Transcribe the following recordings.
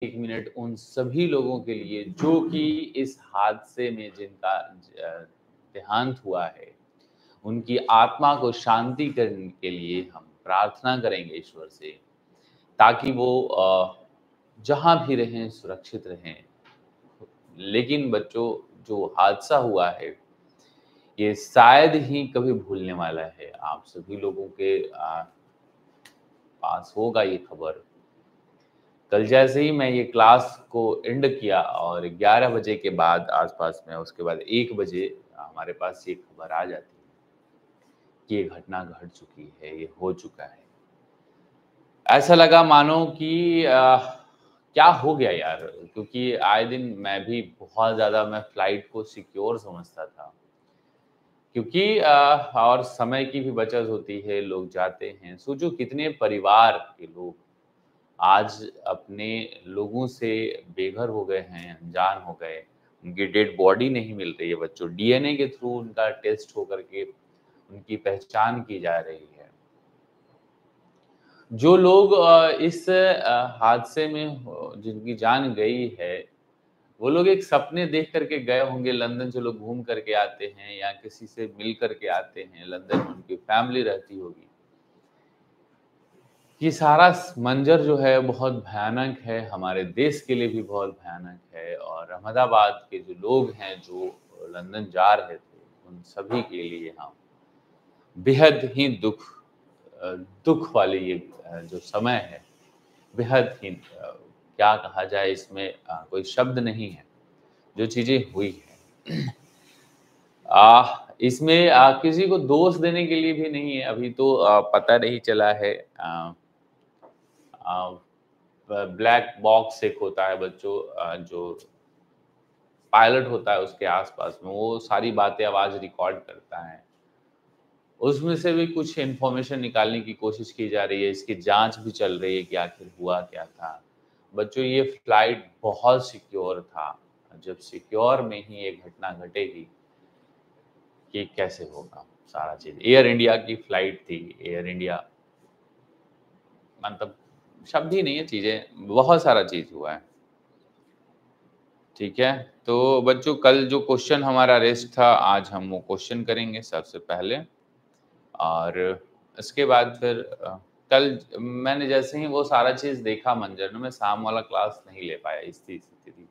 एक मिनट उन सभी लोगों के लिए जो कि इस हादसे में जिनका देहांत हुआ है, उनकी आत्मा को शांति करने के लिए हम प्रार्थना करेंगे ईश्वर से, ताकि वो जहाँ भी रहें सुरक्षित रहें। लेकिन बच्चों, जो हादसा हुआ है, ये शायद ही कभी भूलने वाला है। आप सभी लोगों के पास होगा ये खबर। कल जैसे ही मैं ये क्लास को एंड किया और 11 बजे के बाद आस-पास में, उसके बाद 1 बजे हमारे पास ये खबर आ जाती है कि ये घटना घट चुकी है, ये हो चुका है। ऐसा लगा मानो कि क्या हो गया यार? क्योंकि आए दिन मैं भी बहुत ज़्यादा मैं फ्लाइट को सिक्योर समझता था। क्योंकि और समय की भी बचत होती है, लोग जाते हैं। सोचो कितने परिवार के लोग आज अपने लोगों से बेघर हो गए हैं, अनजान हो गए। उनकी डेड बॉडी नहीं मिल रही है बच्चों। डीएनए के थ्रू उनका टेस्ट होकर के उनकी पहचान की जा रही है। जो लोग इस हादसे में जिनकी जान गई है, वो लोग एक सपने देख कर के गए होंगे लंदन, जो लोग घूम कर के आते हैं या किसी से मिल कर के आते हैं, लंदन में उनकी फैमिली रहती होगी। ये सारा मंजर जो है बहुत भयानक है, हमारे देश के लिए भी बहुत भयानक है और अहमदाबाद के जो लोग हैं, जो लंदन जा रहे थे, उन सभी के लिए हम बेहद ही दुःख वाली ये जो समय है, बेहद ही क्या कहा जाए इसमें कोई शब्द नहीं है, जो चीज़ें हुई हैं। इसमें किसी को दोष देने के लिए भी नहीं है, अभी तो पता नहीं चला है अ, ब्लैक बॉक्स एक होता है बच्चों, जो पायलट होता है उसके आस-पास में, वो सारी बातें आवाज़ रिकॉर्ड करता है। उसमें से भी कुछ इन्फॉर्मेशन निकालने की कोशिश की जा रही है, इसकी जाँच भी चल रही है कि आखिर हुआ क्या था। बच्चों, ये फ्लाइट बहुत सिक्योर था, जब सिक्योर में ही ये घटना घटेगी, कि कैसे होगा सारा चीज़। एयर इंडिया की फ्लाइट थी, एयर इंडिया मतलब शब्द ही नहीं है, चीज़ें बहुत सारा चीज़ हुआ है। ठीक है? तो बच्चों, कल जो क्वेश्चन हमारा रेस्ट था, आज हम वो क्वेश्चन करेंगे सबसे पहले और इसके बाद फिर कल मैंने जैसे ही वो सारा चीज़ देखा मंज़र में, मैं शाम वाला क्लास नहीं ले पाया, इस स्थिति थी।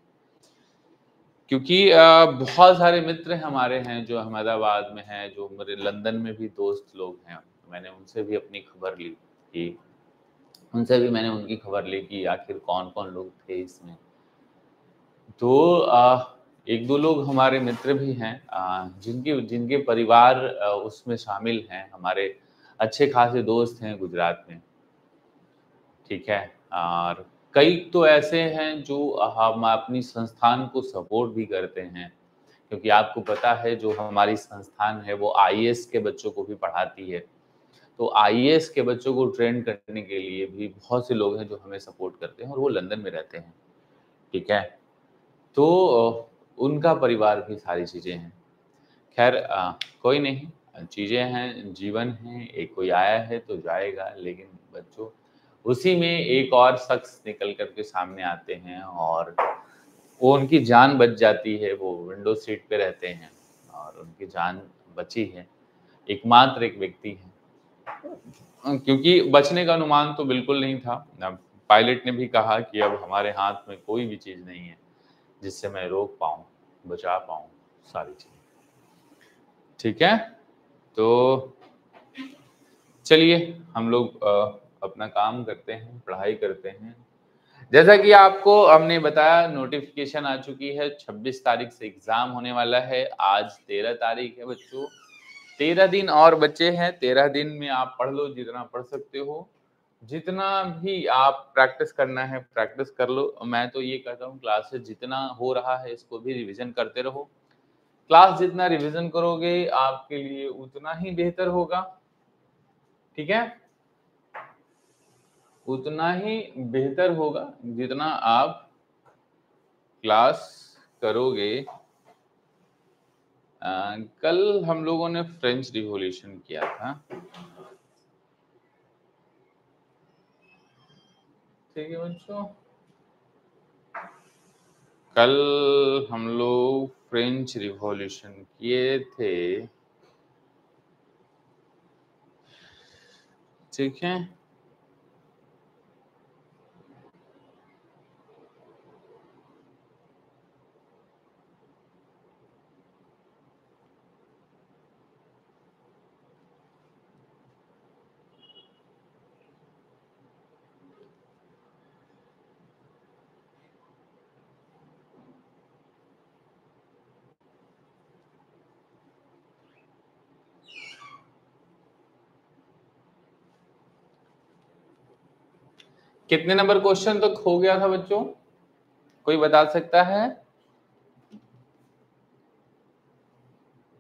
क्योंकि बहुत सारे मित्र हमारे हैं जो अहमदाबाद में हैं, जो मेरे लंदन में भी दोस्त लोग हैं। मैंने उनसे भी अपनी खबर ली कि उनसे भी मैंने उनकी खबर ली कि आखिर कौन-कौन लोग थे इसमें। तो 1-2 लोग हमारे मित्र भी हैं जिनके जिनके परिवार उसमें शामिल हैं, हमारे अच्छे खासे दोस्त हैं गुजरात में, ठीक है? और कई तो ऐसे हैं जो हम अपनी संस्थान को सपोर्ट भी करते हैं, क्योंकि आपको पता है जो हमारी संस्थान है वो आईएएस के बच्चों को भी पढ़ाती है। तो आईएएस के बच्चों को ट्रेन करने के लिए भी बहुत से लोग हैं जो हमें सपोर्ट करते हैं और वो लंदन में रहते हैं, ठीक है? तो उनका परिवार भी सारी चीज़ें हैं। ख़ैर कोई नहीं, चीज़ें हैं, जीवन है, एक कोई आया है तो जाएगा, लेकिन बच्चों उसी में एक और शख़्स निकल कर के सामने आते हैं और वो उनकी जान बच जाती है, वो विंडो सीट पे रहते हैं और उनकी जान बची है, एकमात्र एक व्यक्ति है। क्योंकि बचने का अनुमान तो बिल्कुल नहीं था। पायलट ने भी कहा कि अब हमारे हाथ में कोई भी चीज़ नहीं है, जिससे मैं रोक पाऊँ, बचा पाऊँ सारी चीज़ें। ठीक है? तो चलिए हम लोग अपना काम करते हैं, पढ़ाई करते हैं। जैसा कि आपको हमने बताया, नोटिफ़िकेशन आ चुकी है, 26 तारीख से एग्ज़ाम होने वाला है। आज 13 तारीख है बच्चों। 13 दिन और बचे हैं, 13 दिन में आप पढ़ लो जितना पढ़ सकते हो। जितना भी आप प्रैक्टिस करना है, प्रैक्टिस कर लो। मैं तो ये कहता हूँ क्लासेस जितना हो रहा है इसको भी रिवीज़न करते रहो। क्लास जितना रिवीज़न करोगे आपके लिए उतना ही बेहतर होगा, ठीक है? उतना ही बेहतर होगा जितना आप क्लास करोगे। कल हम लोगों ने फ्रेंच रिवॉल्यूशन किया था। ठीक है बच्चों? कल हम लोग फ्रेंच रिवॉल्यूशन किए थे, ठीक है। कितने नंबर क्वेश्चन तक हो गया था बच्चों, कोई बता सकता है?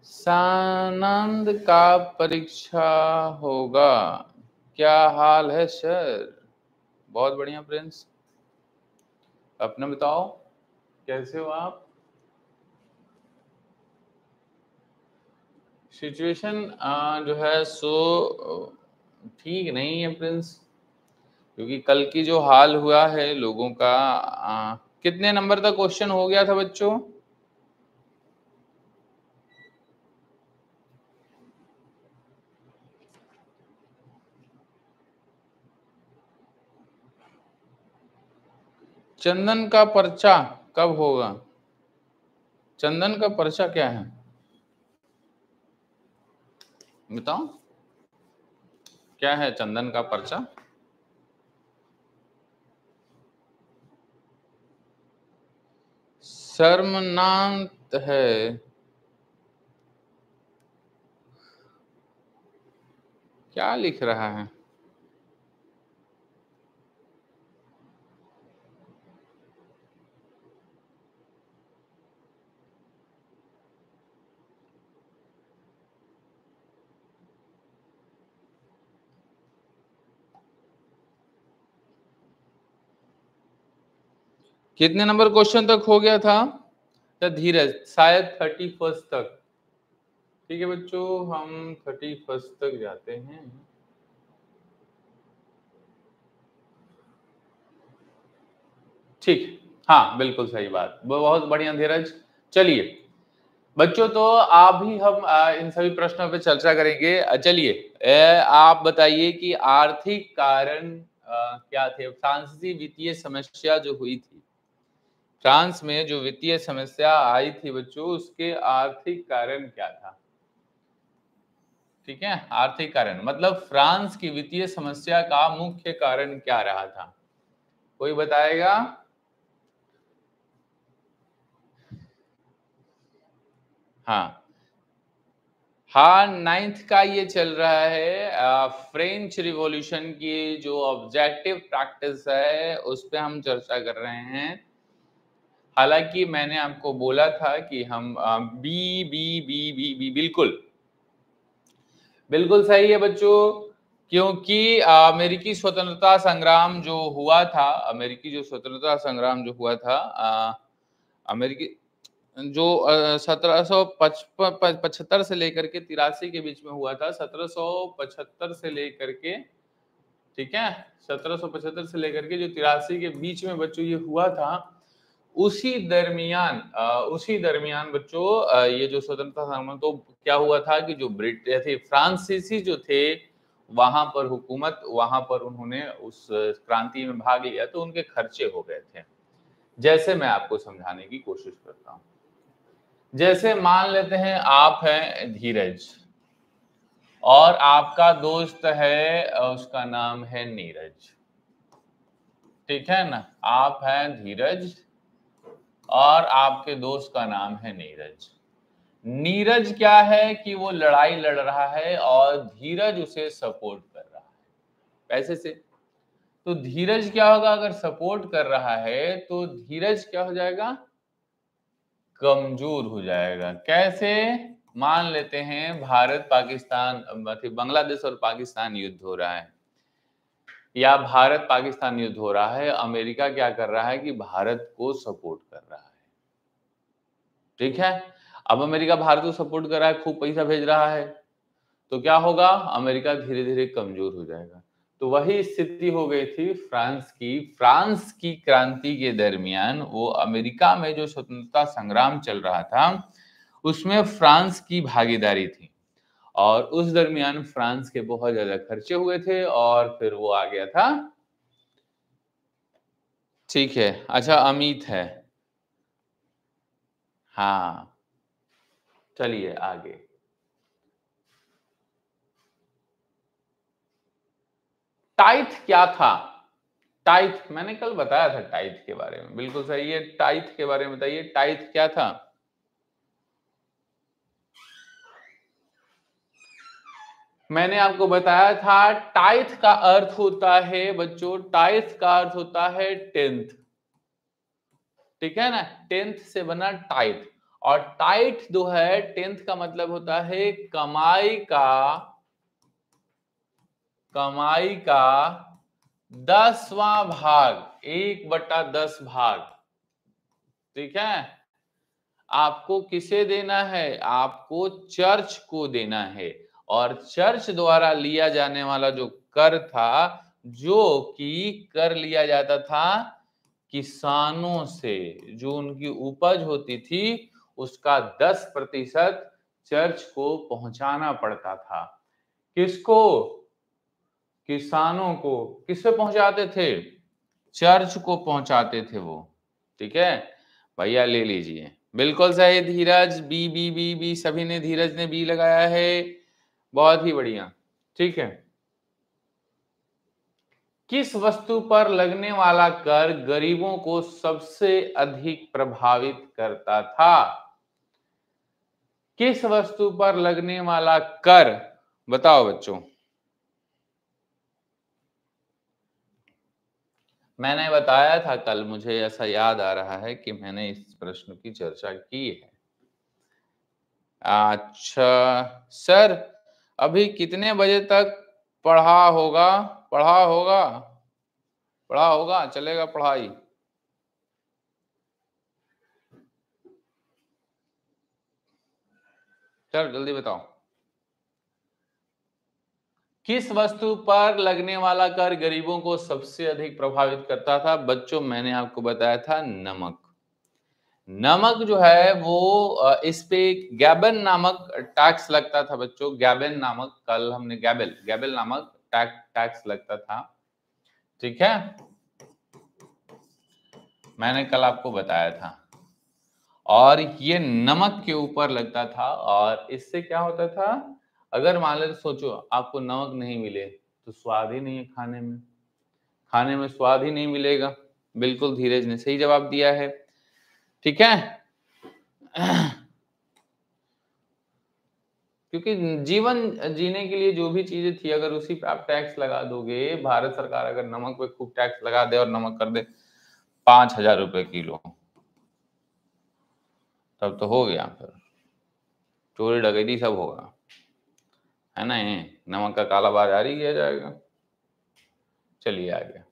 सानंद का परीक्षा होगा, क्या हाल है सर? बहुत बढ़िया प्रिंस, अपना बताओ कैसे हो आप? सिचुएशन जो है सो ठीक नहीं है प्रिंस, क्योंकि कल की जो हाल हुआ है लोगों का। कितने नंबर तक क्वेश्चन हो गया था बच्चों? चंदन का पर्चा कब होगा? चंदन का पर्चा क्या है बताओ, क्या है चंदन का पर्चा? शर्मनाक है। क्या लिख रहा है? कितने नंबर क्वेश्चन तक हो गया था? या धीरज शायद 31 तक। ठीक है बच्चों, हम 31 तक जाते हैं। ठीक, हाँ बिल्कुल सही बात, बहुत बढ़िया धीरज। चलिए बच्चों, तो आप भी हम इन सभी प्रश्नों पे चर्चा करेंगे। चलिए आप बताइए कि आर्थिक कारण क्या थे? फ्रांसीसी वित्तीय समस्या जो हुई थी, फ्रांस में जो वित्तीय समस्या आई थी बच्चों, उसके आर्थिक कारण क्या था? ठीक है, आर्थिक कारण मतलब फ्रांस की वित्तीय समस्या का मुख्य कारण क्या रहा था? कोई बताएगा? हाँ हाँ, 9th का ये चल रहा है, फ्रेंच रिवॉल्यूशन की जो ऑब्जेक्टिव प्रैक्टिस है उस पे हम चर्चा कर रहे हैं। हालांकि मैंने आपको बोला था कि हम बी बी बी बी बी बिल्कुल बिल्कुल सही है बच्चों, क्योंकि अमेरिकी स्वतंत्रता संग्राम जो हुआ था, अमेरिकी जो स्वतंत्रता संग्राम जो हुआ था, अमेरिकी जो 1775 से लेकर के 83 के बीच में हुआ था, 1775 से लेकर के, ठीक है, 1775 से लेकर के जो 83 के बीच में बच्चों ये हुआ था, उसी दरमियान बच्चों ये जो स्वतंत्रता संग्राम, तो क्या हुआ था कि जो ब्रिटिश थे, फ्रांसीसी जो थे वहां पर हुकूमत, वहां पर उन्होंने उस क्रांति में भाग लिया, तो उनके खर्चे हो गए थे। जैसे मैं आपको समझाने की कोशिश करता हूँ, जैसे मान लेते हैं आप हैं धीरज और आपका दोस्त है, उसका नाम है नीरज, ठीक है ना? आप हैं धीरज और आपके दोस्त का नाम है नीरज। नीरज क्या है कि वो लड़ाई लड़ रहा है और धीरज उसे सपोर्ट कर रहा है पैसे से। तो धीरज क्या होगा, अगर सपोर्ट कर रहा है तो धीरज क्या हो जाएगा, कमजोर हो जाएगा। कैसे? मान लेते हैं भारत पाकिस्तान, बांग्लादेश और पाकिस्तान युद्ध हो रहा है, या भारत पाकिस्तान युद्ध हो रहा है, अमेरिका क्या कर रहा है कि भारत को सपोर्ट कर रहा है, ठीक है। अब अमेरिका भारत को सपोर्ट कर रहा है, खूब पैसा भेज रहा है, तो क्या होगा, अमेरिका धीरे धीरे कमजोर हो जाएगा। तो वही स्थिति हो गई थी फ्रांस की क्रांति के दरमियान। वो अमेरिका में जो स्वतंत्रता संग्राम चल रहा था उसमें फ्रांस की भागीदारी थी, और उस दरमियान फ्रांस के बहुत ज्यादा खर्चे हुए थे और फिर वो आ गया था। ठीक है, अच्छा अमित है। हाँ, चलिए आगे। टाइथ क्या था? टाइथ मैंने कल बताया था, टाइथ के बारे में बिल्कुल सही है। टाइथ के बारे में बताइए, टाइथ क्या था? मैंने आपको बताया था टाइथ का अर्थ होता है बच्चों, टाइथ का अर्थ होता है टेंथ। ठीक है ना, टेंथ से बना टाइथ। और टाइथ जो है, टेंथ का मतलब होता है कमाई का 10वां भाग, 1/10 भाग। ठीक है, आपको किसे देना है? आपको चर्च को देना है। और चर्च द्वारा लिया जाने वाला जो कर था, जो कि कर लिया जाता था किसानों से, जो उनकी उपज होती थी उसका 10% चर्च को पहुंचाना पड़ता था। किसको? किसानों को। किससे पहुंचाते थे? चर्च को पहुंचाते थे वो। ठीक है भैया, ले लीजिए। बिल्कुल सही धीरज, बी बी बी बी, सभी ने, धीरज ने बी लगाया है, बहुत ही बढ़िया। ठीक है, किस वस्तु पर लगने वाला कर गरीबों को सबसे अधिक प्रभावित करता था? किस वस्तु पर लगने वाला कर, बताओ बच्चों। मैंने बताया था कल, मुझे ऐसा याद आ रहा है कि मैंने इस प्रश्न की चर्चा की है। अच्छा सर, अभी कितने बजे तक पढ़ा होगा? पढ़ा होगा? पढ़ा होगा, चलेगा पढ़ाई? चल जल्दी बताओ। किस वस्तु पर लगने वाला कर गरीबों को सबसे अधिक प्रभावित करता था? बच्चों मैंने आपको बताया था नमक। नमक जो है वो इस पे गैबन नामक टैक्स लगता था बच्चों। गैबन नामक, कल हमने गैबल नामक टैक्स लगता था। ठीक है, मैंने कल आपको बताया था। और ये नमक के ऊपर लगता था, और इससे क्या होता था, अगर मान लो सोचो आपको नमक नहीं मिले तो स्वाद ही नहीं है खाने में, खाने में स्वाद ही नहीं मिलेगा। बिल्कुल धीरज ने सही जवाब दिया है। ठीक है, क्योंकि जीवन जीने के लिए जो भी चीजें थी, अगर उसी पे आप टैक्स लगा दोगे, भारत सरकार अगर नमक पे खूब टैक्स लगा दे और नमक कर दे 5,000 रुपए किलो, तब तो हो गया, फिर चोरी डकैती सब होगा, है ना? नमक का काला बाजारी किया जाएगा। चलिए आगे।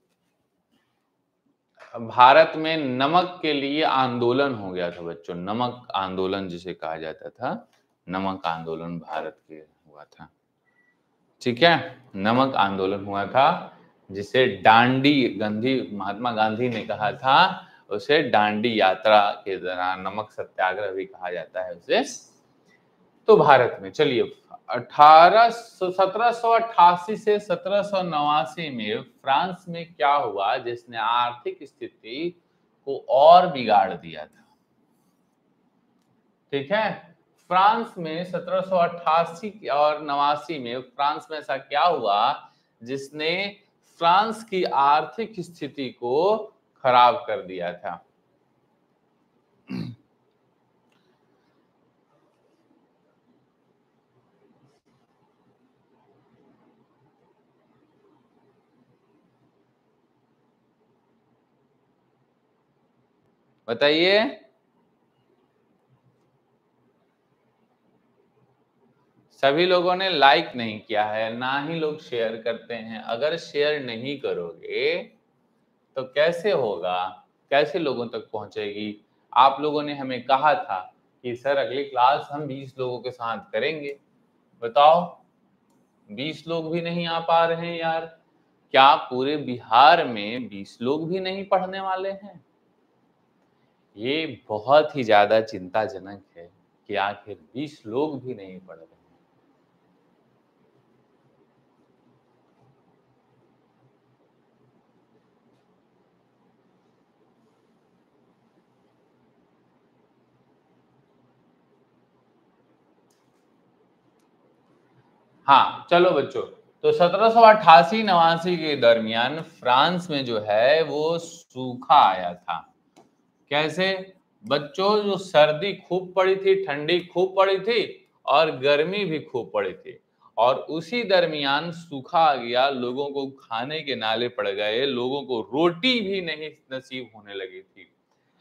भारत में नमक के लिए आंदोलन हो गया था बच्चों, नमक आंदोलन जिसे कहा जाता था, नमक आंदोलन भारत के हुआ था। ठीक है, नमक आंदोलन हुआ था, जिसे डांडी, महात्मा गांधी ने कहा था, उसे डांडी यात्रा के दौरान नमक सत्याग्रह भी कहा जाता है उसे। तो भारत में, चलिए 1788 से 1789 में फ्रांस में क्या हुआ जिसने आर्थिक स्थिति को और बिगाड़ दिया था? ठीक है, फ्रांस में 1788 और 89 में फ्रांस में ऐसा क्या हुआ जिसने फ्रांस की आर्थिक स्थिति को खराब कर दिया था? बताइए। सभी लोगों ने लाइक नहीं किया है, ना ही लोग शेयर करते हैं। अगर शेयर नहीं करोगे तो कैसे होगा, कैसे लोगों तक पहुंचेगी? आप लोगों ने हमें कहा था कि सर अगली क्लास हम 20 लोगों के साथ करेंगे, बताओ 20 लोग भी नहीं आ पा रहे हैं यार। क्या पूरे बिहार में 20 लोग भी नहीं पढ़ने वाले हैं? ये बहुत ही ज़्यादा चिंताजनक है कि आखिर 20 लोग भी नहीं पढ़ रहे हैं। हाँ, चलो बच्चों, तो 1788-89 के दरमियान फ्रांस में जो है वो सूखा आया था। कैसे? बच्चों, जो सर्दी खूब पड़ी थी, ठंडी खूब पड़ी थी और गर्मी भी खूब पड़ी थी और उसी दरमियान सूखा आ गया, लोगों को खाने के नाले पड़ गए, लोगों को रोटी भी नहीं नसीब होने लगी थी।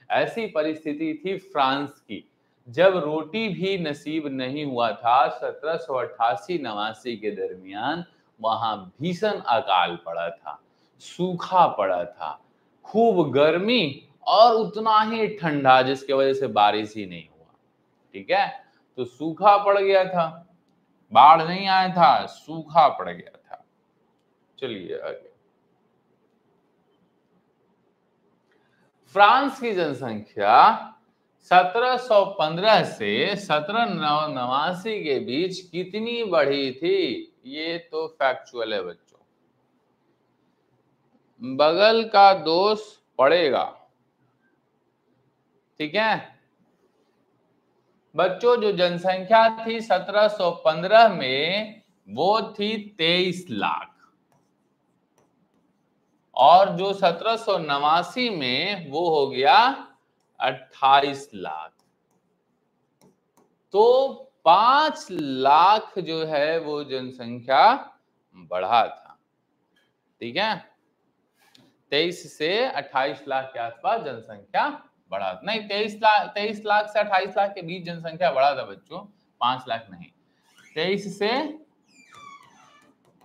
ऐसी परिस्थिति थी फ्रांस की, जब रोटी भी नसीब नहीं हुआ था। 1788-89 के दरमियान वहां भीषण अकाल पड़ा था, सूखा पड़ा था, खूब गर्मी और उतना ही ठंडा, जिसकी वजह से बारिश ही नहीं हुआ। ठीक है, तो सूखा पड़ गया था, बाढ़ नहीं आया था, सूखा पड़ गया था। चलिए आगे। फ्रांस की जनसंख्या 1715 से 1789 के बीच कितनी बढ़ी थी? ये तो फैक्चुअल है बच्चों, बगल का दोष पड़ेगा। ठीक है बच्चों, जो जनसंख्या थी 1715 में वो थी 23 लाख और जो 1789 में वो हो गया 28 लाख। तो 5 लाख जो है वो जनसंख्या बढ़ा था। ठीक है, 23 से 28 लाख के आसपास जनसंख्या बढ़ा, नहीं 23 लाख से 28 लाख के बीच जनसंख्या बढ़ा था बच्चों, 5 लाख नहीं। 23 से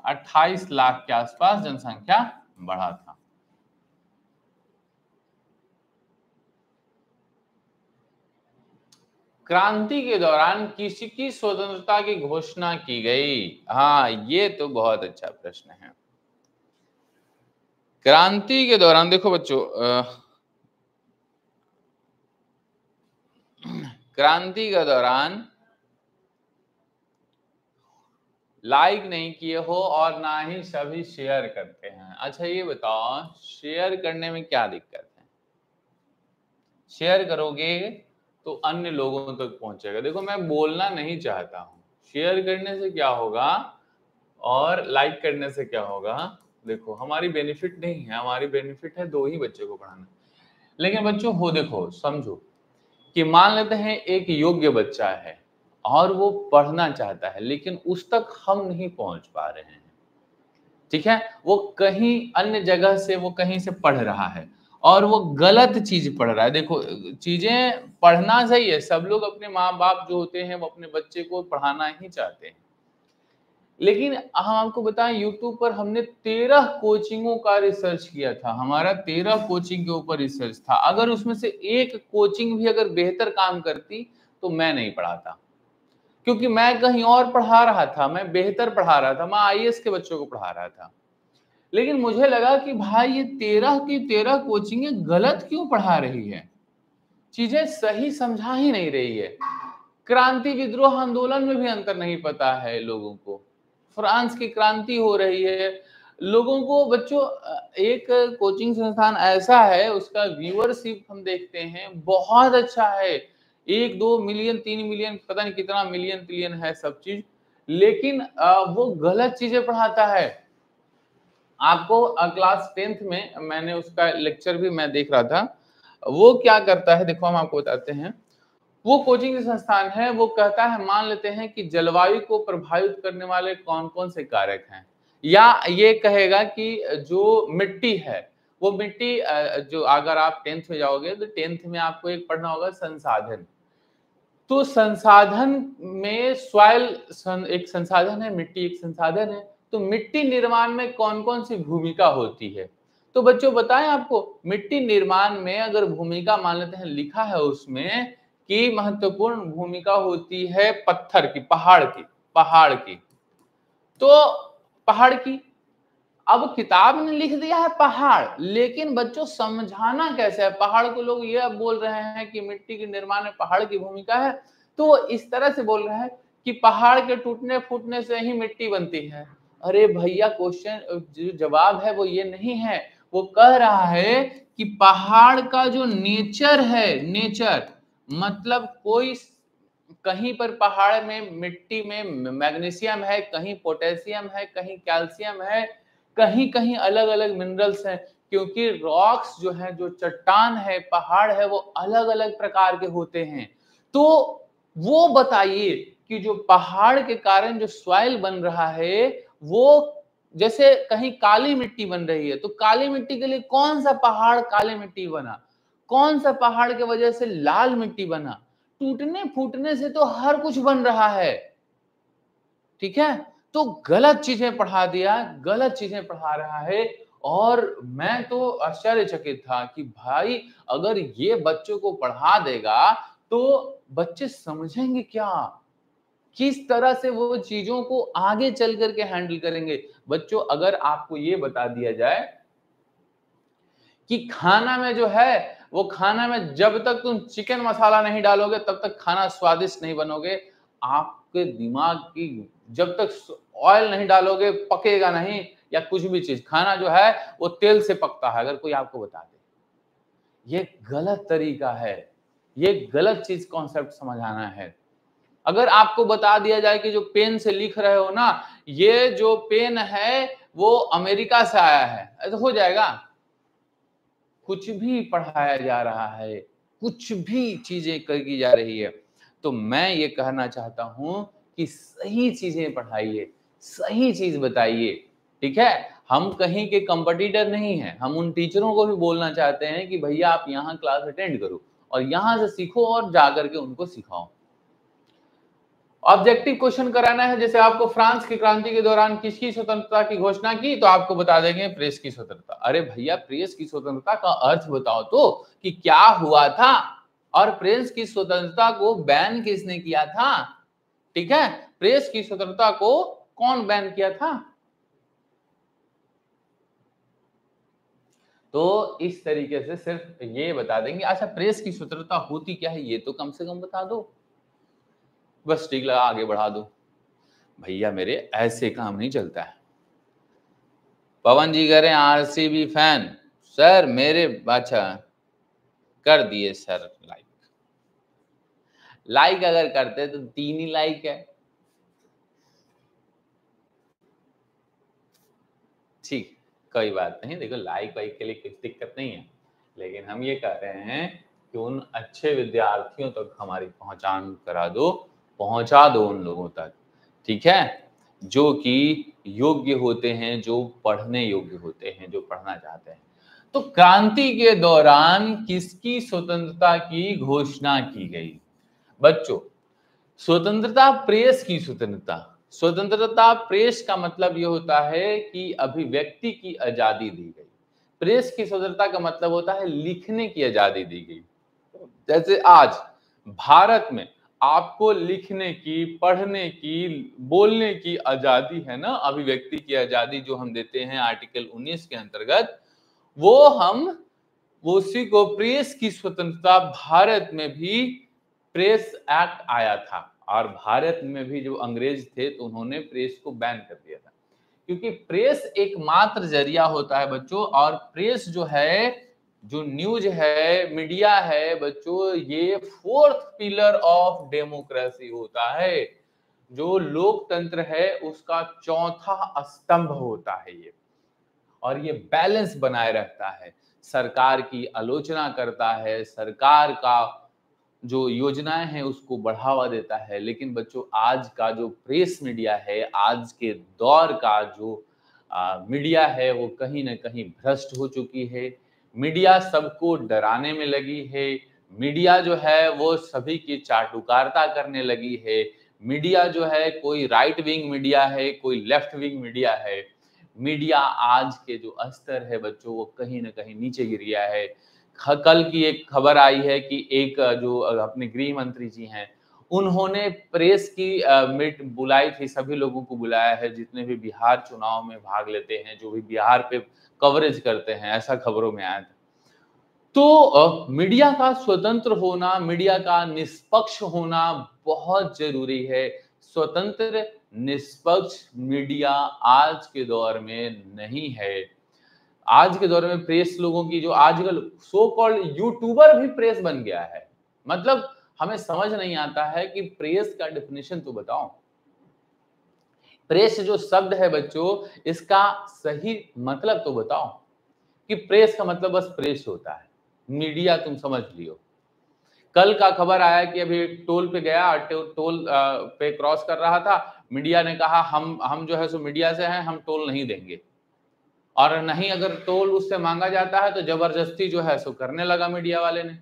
28 लाख के आसपास जनसंख्या बढ़ा था। क्रांति के दौरान किसकी स्वतंत्रता की घोषणा की गई? हाँ, ये तो बहुत अच्छा प्रश्न है। क्रांति के दौरान देखो बच्चों, क्रांति के दौरान लाइक नहीं किए हो और ना ही सभी शेयर करते हैं। अच्छा ये बताओ, शेयर करने में क्या दिक्कत है? शेयर करोगे तो अन्य लोगों तक पहुंचेगा। देखो, मैं बोलना नहीं चाहता हूं शेयर करने से क्या होगा और लाइक करने से क्या होगा। देखो, हमारी बेनिफिट नहीं है, हमारी बेनिफिट है 2 ही बच्चे को पढ़ाना। लेकिन बच्चों हो, देखो समझो कि मान लेते हैं एक योग्य बच्चा है और वो पढ़ना चाहता है, लेकिन उस तक हम नहीं पहुंच पा रहे हैं। ठीक है, वो कहीं अन्य जगह से, वो कहीं से पढ़ रहा है और वो गलत चीज पढ़ रहा है। देखो, चीजें पढ़ना सही है, सब लोग अपने माँ बाप जो होते हैं वो अपने बच्चे को पढ़ाना ही चाहते हैं। लेकिन हम आपको बताएं, यूट्यूब पर हमने 13 कोचिंगों का रिसर्च किया था, हमारा 13 कोचिंग के ऊपर रिसर्च था। अगर उसमें से एक कोचिंग भी अगर बेहतर काम करती तो मैं नहीं पढ़ाता, क्योंकि मैं कहीं और पढ़ा रहा था, मैं बेहतर पढ़ा रहा था, मैं आईएएस के बच्चों को पढ़ा रहा था। लेकिन मुझे लगा कि भाई ये 13 की 13 कोचिंगें गलत क्यों पढ़ा रही है, चीजें सही समझा ही नहीं रही है। क्रांति विद्रोह आंदोलन में भी अंतर नहीं पता है लोगों को, फ्रांस की क्रांति हो रही है लोगों को। बच्चों, एक कोचिंग संस्थान ऐसा है, उसका व्यूअरशिप हम देखते हैं बहुत अच्छा है, 1-2 मिलियन 3 मिलियन, पता नहीं कितना मिलियन ट्रिलियन है सब चीज, लेकिन वो गलत चीजें पढ़ाता है। आपको क्लास 10th में मैंने उसका लेक्चर भी मैं देख रहा था, वो क्या करता है देखो, हम आपको बताते हैं। वो कोचिंग संस्थान है, वो कहता है, मान लेते हैं कि जलवायु को प्रभावित करने वाले कौन कौन से कारक हैं, या ये कहेगा कि जो मिट्टी है, वो मिट्टी जो, अगर आप 10th में जाओगे तो 10th में आपको एक पढ़ना होगा संसाधन। तो संसाधन में सॉइल एक संसाधन है, मिट्टी एक संसाधन है। तो मिट्टी निर्माण में कौन कौन सी भूमिका होती है? तो बच्चों बताएं आपको, मिट्टी निर्माण में अगर भूमिका मान लेते हैं, लिखा है उसमें कि महत्वपूर्ण भूमिका होती है पत्थर की, पहाड़ की, पहाड़ की। तो पहाड़ की, अब किताब ने लिख दिया है पहाड़, लेकिन बच्चों समझाना कैसे है? पहाड़ को लोग ये अब बोल रहे हैं कि मिट्टी के निर्माण में पहाड़ की भूमिका है, तो वो इस तरह से बोल रहे हैं कि पहाड़ के टूटने फूटने से ही मिट्टी बनती है। अरे भैया, क्वेश्चन जो जवाब है वो ये नहीं है, वो कह रहा है कि पहाड़ का जो नेचर है, नेचर मतलब कोई कहीं पर पहाड़ में मिट्टी में मैग्नीशियम है, कहीं पोटेशियम है, कहीं कैल्शियम है, कहीं कहीं अलग अलग मिनरल्स हैं, क्योंकि रॉक्स जो है, जो चट्टान है, पहाड़ है, वो अलग अलग प्रकार के होते हैं। तो वो बताइए कि जो पहाड़ के कारण जो सॉइल बन रहा है, वो जैसे कहीं काली मिट्टी बन रही है, तो काली मिट्टी के लिए कौन सा पहाड़ काली मिट्टी बना, कौन सा पहाड़ के वजह से लाल मिट्टी बना? टूटने फूटने से तो हर कुछ बन रहा है, ठीक है? तो गलत चीजें पढ़ा दिया, गलत चीजें पढ़ा रहा है। और मैं तो आश्चर्यचकित था कि भाई, अगर ये बच्चों को पढ़ा देगा तो बच्चे समझेंगे क्या, किस तरह से वो चीजों को आगे चल करके हैंडल करेंगे। बच्चों, अगर आपको ये बता दिया जाए कि खाना में जो है, वो खाना में जब तक तुम चिकन मसाला नहीं डालोगे तब तक खाना स्वादिष्ट नहीं बनोगे। आपके दिमाग की जब तक ऑयल नहीं डालोगे पकेगा नहीं, या कुछ भी चीज खाना जो है वो तेल से पकता है, अगर कोई आपको बता दे। ये गलत तरीका है, ये गलत चीज कॉन्सेप्ट समझाना है। अगर आपको बता दिया जाए कि जो पेन से लिख रहे हो ना, ये जो पेन है वो अमेरिका से आया है, तो हो जाएगा। कुछ भी पढ़ाया जा रहा है, कुछ भी चीजें की जा रही है। तो मैं ये कहना चाहता हूं कि सही चीजें पढ़ाइए, सही चीज बताइए, ठीक है? हम कहीं के कंपटीटर नहीं हैं। हम उन टीचरों को भी बोलना चाहते हैं कि भैया आप यहाँ क्लास अटेंड करो और यहाँ से सीखो और जाकर के उनको सिखाओ। ऑब्जेक्टिव क्वेश्चन कराना है, जैसे आपको फ्रांस की क्रांति के दौरान किसकी स्वतंत्रता की घोषणा की, तो आपको बता देंगे प्रेस की स्वतंत्रता। अरे भैया, प्रेस की स्वतंत्रता का अर्थ बताओ तो कि क्या हुआ था, और प्रेस की स्वतंत्रता को बैन किसने किया था, ठीक है? प्रेस की स्वतंत्रता को कौन बैन किया था? तो इस तरीके से सिर्फ ये बता देंगे। अच्छा, प्रेस की स्वतंत्रता होती क्या है ये तो कम से कम बता दो, बस ठीक लगा, आगे बढ़ा दो। भैया मेरे, ऐसे काम नहीं चलता है। पवन जी कह रहे हैं आरसीबी फैन। सर मेरे, अच्छा कर दिए सर लाइक। लाइक अगर करते तो 3 ही लाइक है, ठीक, कोई बात नहीं। देखो, लाइक वाइक के लिए कुछ दिक्कत नहीं है, लेकिन हम ये कह रहे हैं कि उन अच्छे विद्यार्थियों तक हमारी पहचान करा दो, पहुंचा दो उन लोगों तक, ठीक है, जो कि योग्य होते हैं, जो पढ़ने योग्य होते हैं, जो पढ़ना चाहते हैं। तो क्रांति के दौरान किसकी स्वतंत्रता की घोषणा की गई? बच्चों, स्वतंत्रता, प्रेस की स्वतंत्रता। स्वतंत्रता प्रेस का मतलब यह होता है कि अभिव्यक्ति की आजादी दी गई। प्रेस की स्वतंत्रता का मतलब होता है लिखने की आजादी दी गई। जैसे आज भारत में आपको लिखने की, पढ़ने की, बोलने की आजादी है ना, अभिव्यक्ति की आजादी जो हम देते हैं आर्टिकल 19 के अंतर्गत, वो हम उसी को प्रेस की स्वतंत्रता, भारत में भी प्रेस एक्ट आया था और भारत में भी जो अंग्रेज थे तो उन्होंने प्रेस को बैन कर दिया था, क्योंकि प्रेस एकमात्र जरिया होता है बच्चों। और प्रेस जो है, जो न्यूज है, मीडिया है बच्चों, ये 4th पिलर ऑफ डेमोक्रेसी होता है। जो लोकतंत्र है उसका 4था स्तंभ होता है ये, और ये बैलेंस बनाए रखता है, सरकार की आलोचना करता है, सरकार का जो योजनाएं हैं उसको बढ़ावा देता है। लेकिन बच्चों, आज का जो प्रेस मीडिया है, आज के दौर का जो मीडिया है, वो कहीं ना कहीं भ्रष्ट हो चुकी है। मीडिया सबको डराने में लगी है। मीडिया जो है वो सभी की चाटुकारिता करने लगी है। मीडिया जो है, कोई राइट विंग मीडिया है, कोई लेफ्ट विंग मीडिया है। मीडिया आज के जो स्तर है बच्चों, वो कहीं ना कहीं नीचे गिर गया है। कल की एक खबर आई है कि एक जो अपने गृह मंत्री जी हैं, उन्होंने प्रेस की मीट बुलाई थी, सभी लोगों को बुलाया है जितने भी बिहार चुनाव में भाग लेते हैं, जो भी बिहार पे कवरेज करते हैं, ऐसा खबरों में आया था। तो मीडिया का स्वतंत्र होना, मीडिया का निष्पक्ष होना बहुत जरूरी है। स्वतंत्र निष्पक्ष मीडिया आज के दौर में नहीं है। आज के दौर में प्रेस लोगों की जो आजकल सो कॉल्ड यूट्यूबर भी प्रेस बन गया है। मतलब हमें समझ नहीं आता है कि प्रेस का डेफिनेशन तो बताओ। प्रेस जो शब्द है बच्चों, इसका सही मतलब तो बताओ कि प्रेस का मतलब बस प्रेस होता है, मीडिया तुम समझ लियो। कल का खबर आया कि अभी टोल पे गया, टोल पे क्रॉस कर रहा था, मीडिया ने कहा हम जो है सो मीडिया से हैं, हम टोल नहीं देंगे, और नहीं अगर टोल उससे मांगा जाता है तो जबरदस्ती जो है सो करने लगा मीडिया वाले ने।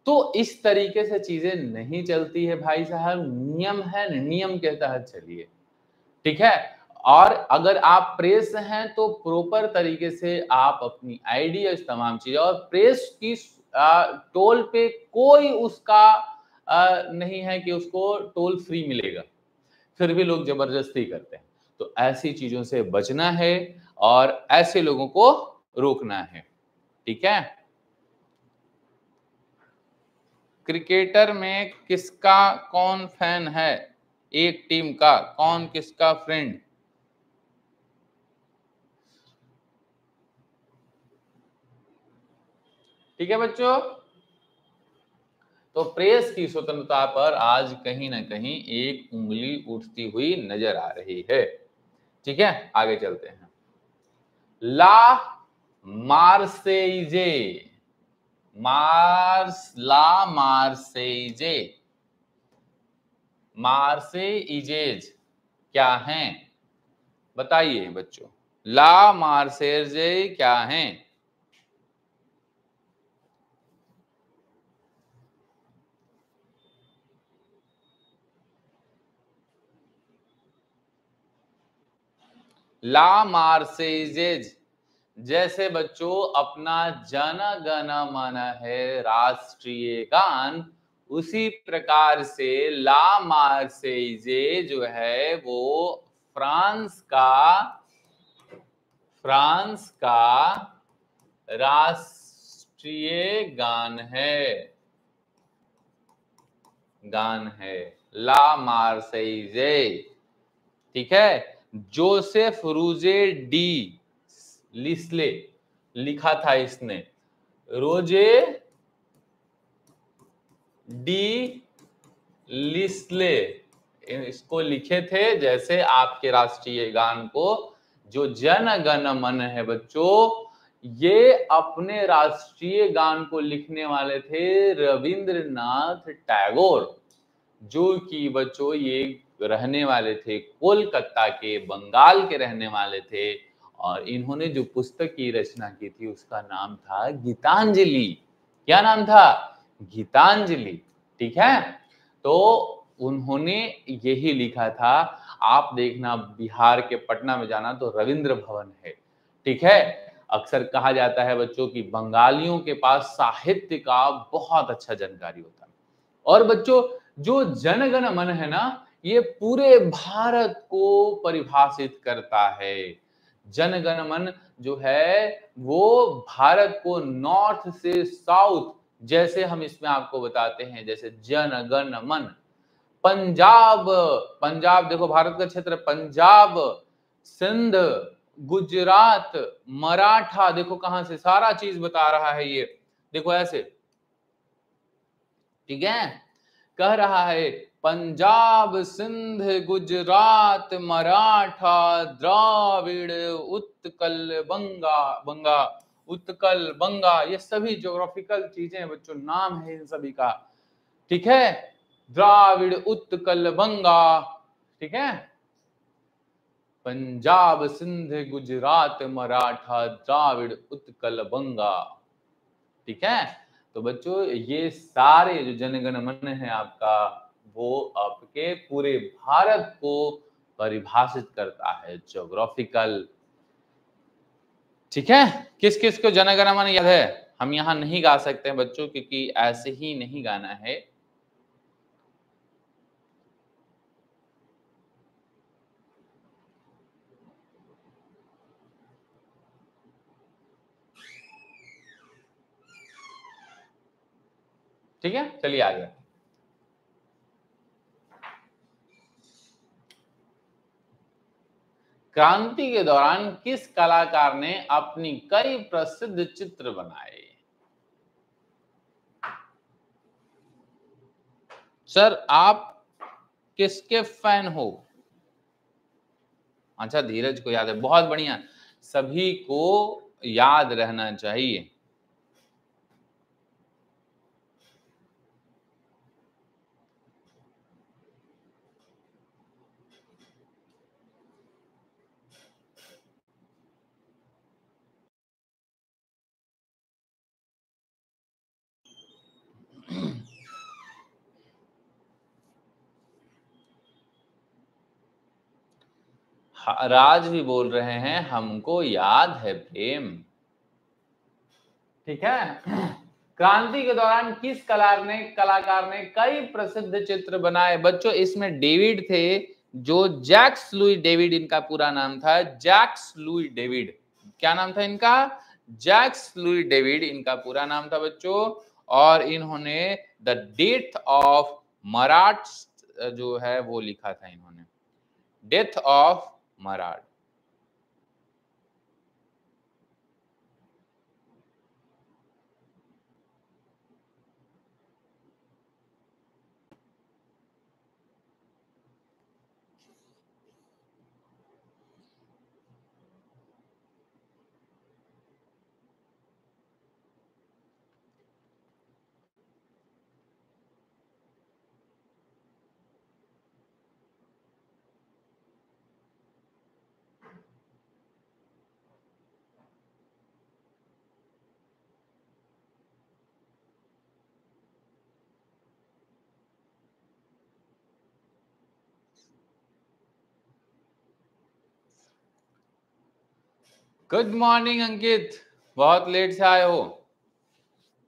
तो इस तरीके से चीजें नहीं चलती है भाई साहब, नियम है, नियम के तहत चलिए, ठीक है। और अगर आप प्रेस हैं तो प्रॉपर तरीके से आप अपनी आईडी और इस तमाम चीजें, और प्रेस की टोल पे कोई उसका नहीं है कि उसको टोल फ्री मिलेगा, फिर भी लोग जबरदस्ती करते हैं। तो ऐसी चीजों से बचना है और ऐसे लोगों को रोकना है, ठीक है। क्रिकेटर में किसका कौन फैन है? एक टीम का कौन किसका फ्रेंड? ठीक है बच्चों, तो प्रेस की स्वतंत्रता पर आज कहीं ना कहीं एक उंगली उठती हुई नजर आ रही है, ठीक है। आगे चलते हैं। ला मार्सेइजे, ला मार्सेइजे, मार्सेइजेज क्या हैं? बताइए बच्चों, ला मार्सेइजे क्या हैं? ला मार्सेइजेज जैसे बच्चों अपना जन गण मन है राष्ट्रीय गान, उसी प्रकार से ला मार्सेइजे जो है वो फ्रांस का राष्ट्रीय गान है ला मार्सेइजे, ठीक है। जोसेफ रूजे डी लिस्ले लिखा था इसने, रोजे डी लिस्ले इसको लिखे थे, जैसे आपके राष्ट्रीय गान को जो जन गण मन है बच्चों, ये अपने राष्ट्रीय गान को लिखने वाले थे रविंद्रनाथ टैगोर, जो कि बच्चों ये रहने वाले थे कोलकाता के, बंगाल के रहने वाले थे। और इन्होंने जो पुस्तक की रचना की थी उसका नाम था गीतांजलि। क्या नाम था? गीतांजलि, ठीक है। तो उन्होंने यही लिखा था। आप देखना बिहार के पटना में जाना तो रविंद्र भवन है, ठीक है। अक्सर कहा जाता है बच्चों की बंगालियों के पास साहित्य का बहुत अच्छा जानकारी होता है। और बच्चों जो जनगण मन है ना, ये पूरे भारत को परिभाषित करता है। जनगण मन जो है वो भारत को नॉर्थ से साउथ, जैसे हम इसमें आपको बताते हैं, जैसे जनगण मन पंजाब, पंजाब देखो भारत का क्षेत्र, पंजाब, सिंध, गुजरात, मराठा, देखो कहां से सारा चीज बता रहा है ये, देखो ऐसे, ठीक है। कह रहा है पंजाब, सिंध, गुजरात, मराठा, द्राविड़, उत्कल, बंगा, उत्कल, बंगा, ये सभी ज्योग्राफिकल चीजें बच्चों, नाम है इन सभी का, ठीक है। द्राविड़, उत्कल, बंगा, ठीक है। पंजाब, सिंध, गुजरात, मराठा, द्राविड़, उत्कल, बंगा, ठीक है। तो बच्चों ये सारे जो जनगण मन है आपका, वो आपके पूरे भारत को परिभाषित करता है, ज्योग्राफिकल, ठीक है। किस किस को जनगण मन याद है? हम यहां नहीं गा सकते हैं बच्चों, क्योंकि ऐसे ही नहीं गाना है, ठीक है, चलिए आगे। क्रांति के दौरान किस कलाकार ने अपनी कई प्रसिद्ध चित्र बनाए? सर आप किसके फैन हो? अच्छा, धीरज को याद है, बहुत बढ़िया, सभी को याद रहना चाहिए। राज भी बोल रहे हैं हमको याद है प्रेम। ठीक है, क्रांति के दौरान किस कलाकार ने कई प्रसिद्ध चित्र बनाए? बच्चों इसमें डेविड थे, जो जैक्स लुई डेविड इनका पूरा नाम था, जैक्स लुई डेविड। क्या नाम था इनका? जैक्स लुई डेविड इनका पूरा नाम था बच्चों। और इन्होंने द डेथ ऑफ मराठ जो है वो लिखा था इन्होंने, death of Maratha. Good morning अंकित, बहुत लेट से आए हो,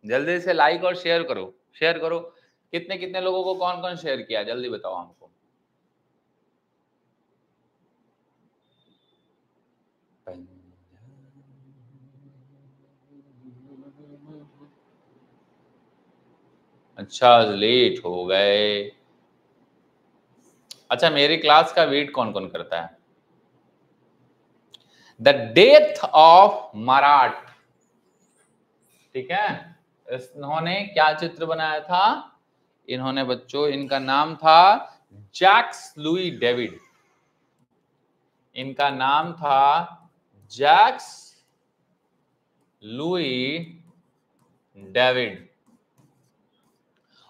जल्दी से लाइक और शेयर करो, शेयर करो। कितने कितने लोगों को कौन कौन शेयर किया, जल्दी बताओ हमको। अच्छा, लेट हो गए। अच्छा, मेरी क्लास का वेट कौन कौन करता है? द डेथ ऑफ मराठ, ठीक है, इन्होंने क्या चित्र बनाया था? इन्होंने बच्चों, इनका नाम था जैक्स लुई डेविड, इनका नाम था जैक्स लुई डेविड।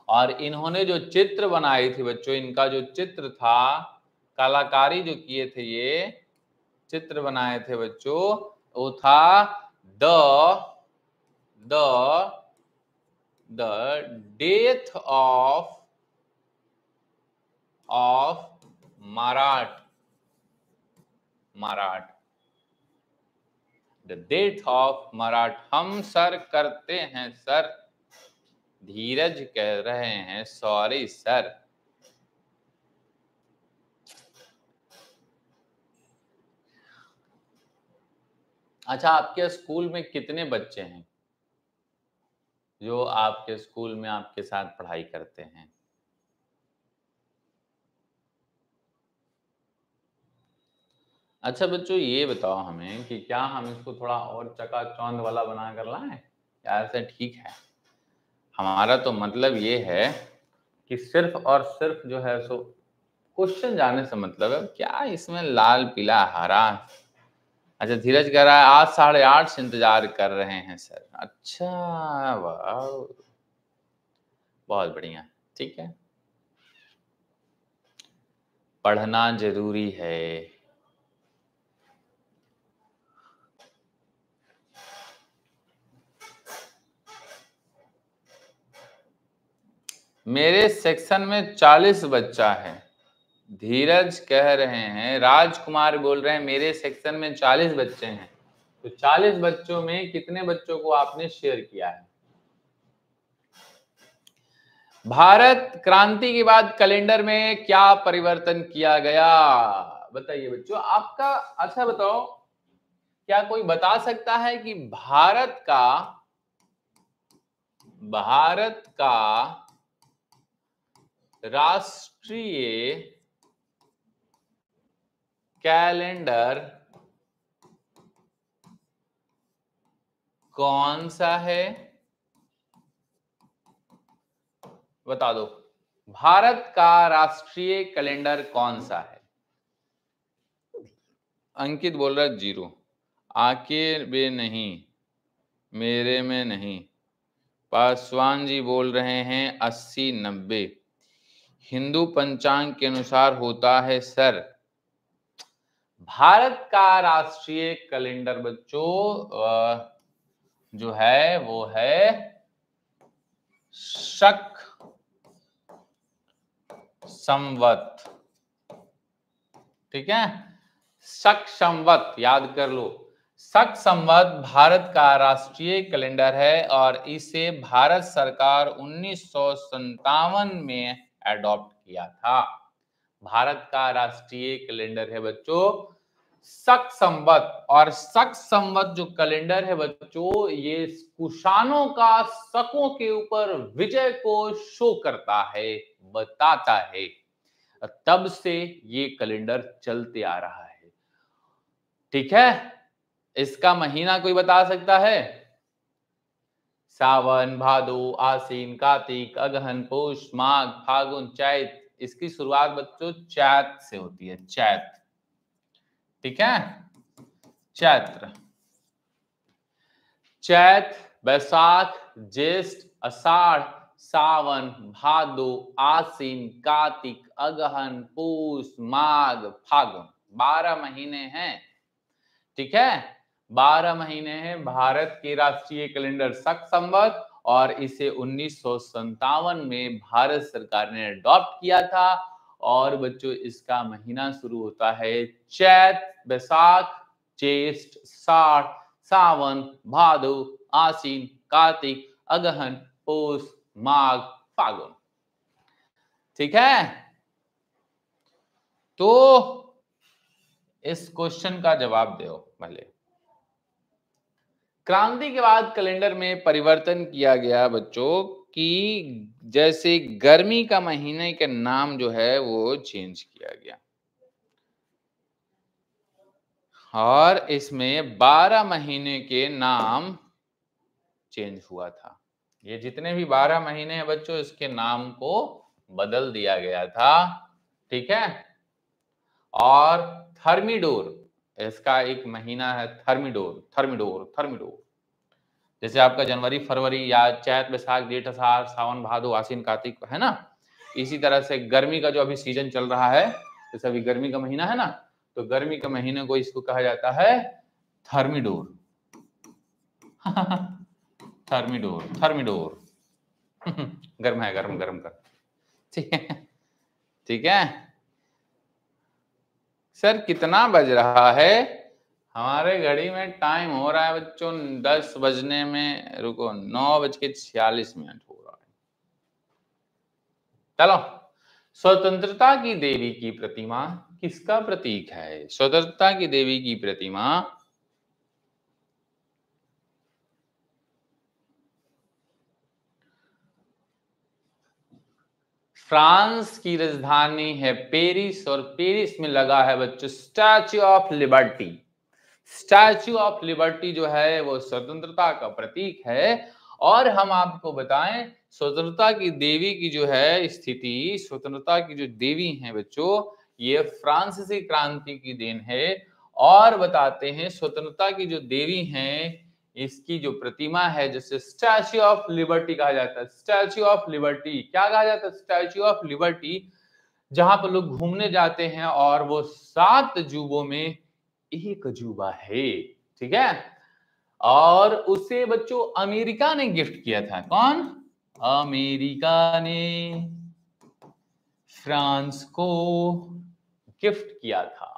और इन्होंने जो चित्र बनाई थी बच्चों, इनका जो चित्र था, कलाकारी जो किए थे, ये चित्र बनाए थे बच्चों, वो था the death of Maratha, Maratha, the death of Maratha. हम सर करते हैं सर, धीरज कह रहे हैं सॉरी सर। अच्छा, आपके स्कूल में कितने बच्चे हैं जो आपके स्कूल में आपके साथ पढ़ाई करते हैं? अच्छा बच्चों, ये बताओ हमें कि क्या हम इसको थोड़ा और चकाचौंध वाला बना कर लाएं, या ऐसे ठीक है? हमारा तो मतलब ये है कि सिर्फ और सिर्फ जो है सो क्वेश्चन जाने से मतलब है, क्या इसमें लाल पीला हरा। अच्छा, धीरज कह रहा है आज 8:30 से इंतजार कर रहे हैं सर। अच्छा, वाह, बहुत बढ़िया, ठीक है, पढ़ना जरूरी है। मेरे सेक्शन में 40 बच्चा है, धीरज कह रहे हैं, राजकुमार बोल रहे हैं मेरे सेक्शन में 40 बच्चे हैं। तो 40 बच्चों में कितने बच्चों को आपने शेयर किया है? भारत क्रांति के बाद कैलेंडर में क्या परिवर्तन किया गया, बताइए बच्चों आपका। अच्छा बताओ, क्या कोई बता सकता है कि भारत का भारत का राष्ट्रीय कैलेंडर कौन सा है? बता दो, भारत का राष्ट्रीय कैलेंडर कौन सा है? अंकित बोल रहा है 0, आके बे नहीं, मेरे में नहीं। पासवान जी बोल रहे हैं 80-90। हिंदू पंचांग के अनुसार होता है सर। भारत का राष्ट्रीय कैलेंडर बच्चों जो है वो है शक संवत। ठीक है, शक संवत याद कर लो। शक संवत भारत का राष्ट्रीय कैलेंडर है और इसे भारत सरकार 1957 में एडॉप्ट किया था। भारत का राष्ट्रीय कैलेंडर है बच्चों शक संवत। और शक संवत जो कैलेंडर है बच्चों, ये कुषाणों का शकों के ऊपर विजय को शो करता है, बताता है। तब से ये कैलेंडर चलते आ रहा है। ठीक है, इसका महीना कोई बता सकता है? सावन, भादो, आसीन, कार्तिक, अगहन, पौष, माघ, फागुन, चैत। इसकी शुरुआत बच्चों चैत से होती है, चैत। ठीक है, चैत्र, चैत, बैसाख, ज्येष्ठ, आषाढ़, सावन, भादो, आसीन, कार्तिक, अगहन, पूस, माघ, फागुन। 12 महीने हैं। ठीक है, 12 महीने हैं। भारत के राष्ट्रीय कैलेंडर शक संवत और इसे 1957 में भारत सरकार ने अडॉप्ट किया था। और बच्चों इसका महीना शुरू होता है चैत, बैसाख, ज्येष्ठ, आषाढ़, सावन, भादो, आसीन, कार्तिक, अगहन, पौष, माघ, फागुन। ठीक है, तो इस क्वेश्चन का जवाब दो पहले। क्रांति के बाद कैलेंडर में परिवर्तन किया गया बच्चों कि जैसे गर्मी का महीने का नाम जो है वो चेंज किया गया और इसमें 12 महीने के नाम चेंज हुआ था। ये जितने भी 12 महीने हैं बच्चों, इसके नाम को बदल दिया गया था। ठीक है, और थर्मिडोर, इसका एक महीना है थर्मिडोर, थर्मिडोर, थर्मिडोर। जैसे आपका जनवरी, फरवरी या चैत, बैसाख, जेठ, आषाढ़, सावन, भादो, आसीन, कार्तिक है ना। इसी तरह से गर्मी का जो अभी सीजन चल रहा है, जैसे अभी गर्मी का महीना है ना, तो गर्मी के महीने को इसको कहा जाता है थर्मिडोर। Thermidor, thermidor. गर्म है, गर्म गर्म कर। ठीक है, ठीक है सर। कितना बज रहा है? हमारे घड़ी में टाइम हो रहा है बच्चों 10 बजने में, रुको 9:46 हो रहा है। चलो, स्वतंत्रता की देवी की प्रतिमा किसका प्रतीक है? स्वतंत्रता की देवी की प्रतिमा फ्रांस की राजधानी है पेरिस और पेरिस में लगा है बच्चों statue of liberty. Statue of liberty जो है वो स्वतंत्रता का प्रतीक है। और हम आपको बताएं, स्वतंत्रता की देवी की जो है स्थिति, स्वतंत्रता की जो देवी है बच्चों, ये फ्रांसीसी क्रांति की देन है। और बताते हैं स्वतंत्रता की जो देवी हैं, इसकी जो प्रतिमा है जिसे स्टैच्यू ऑफ लिबर्टी कहा जाता है। स्टैच्यू ऑफ लिबर्टी क्या कहा जाता है? स्टैच्यू ऑफ लिबर्टी, जहां पर लोग घूमने जाते हैं और वो 7 अजूबों में एक अजूबा है। ठीक है, और उसे बच्चों अमेरिका ने गिफ्ट किया था। कौन? अमेरिका ने फ्रांस को गिफ्ट किया था।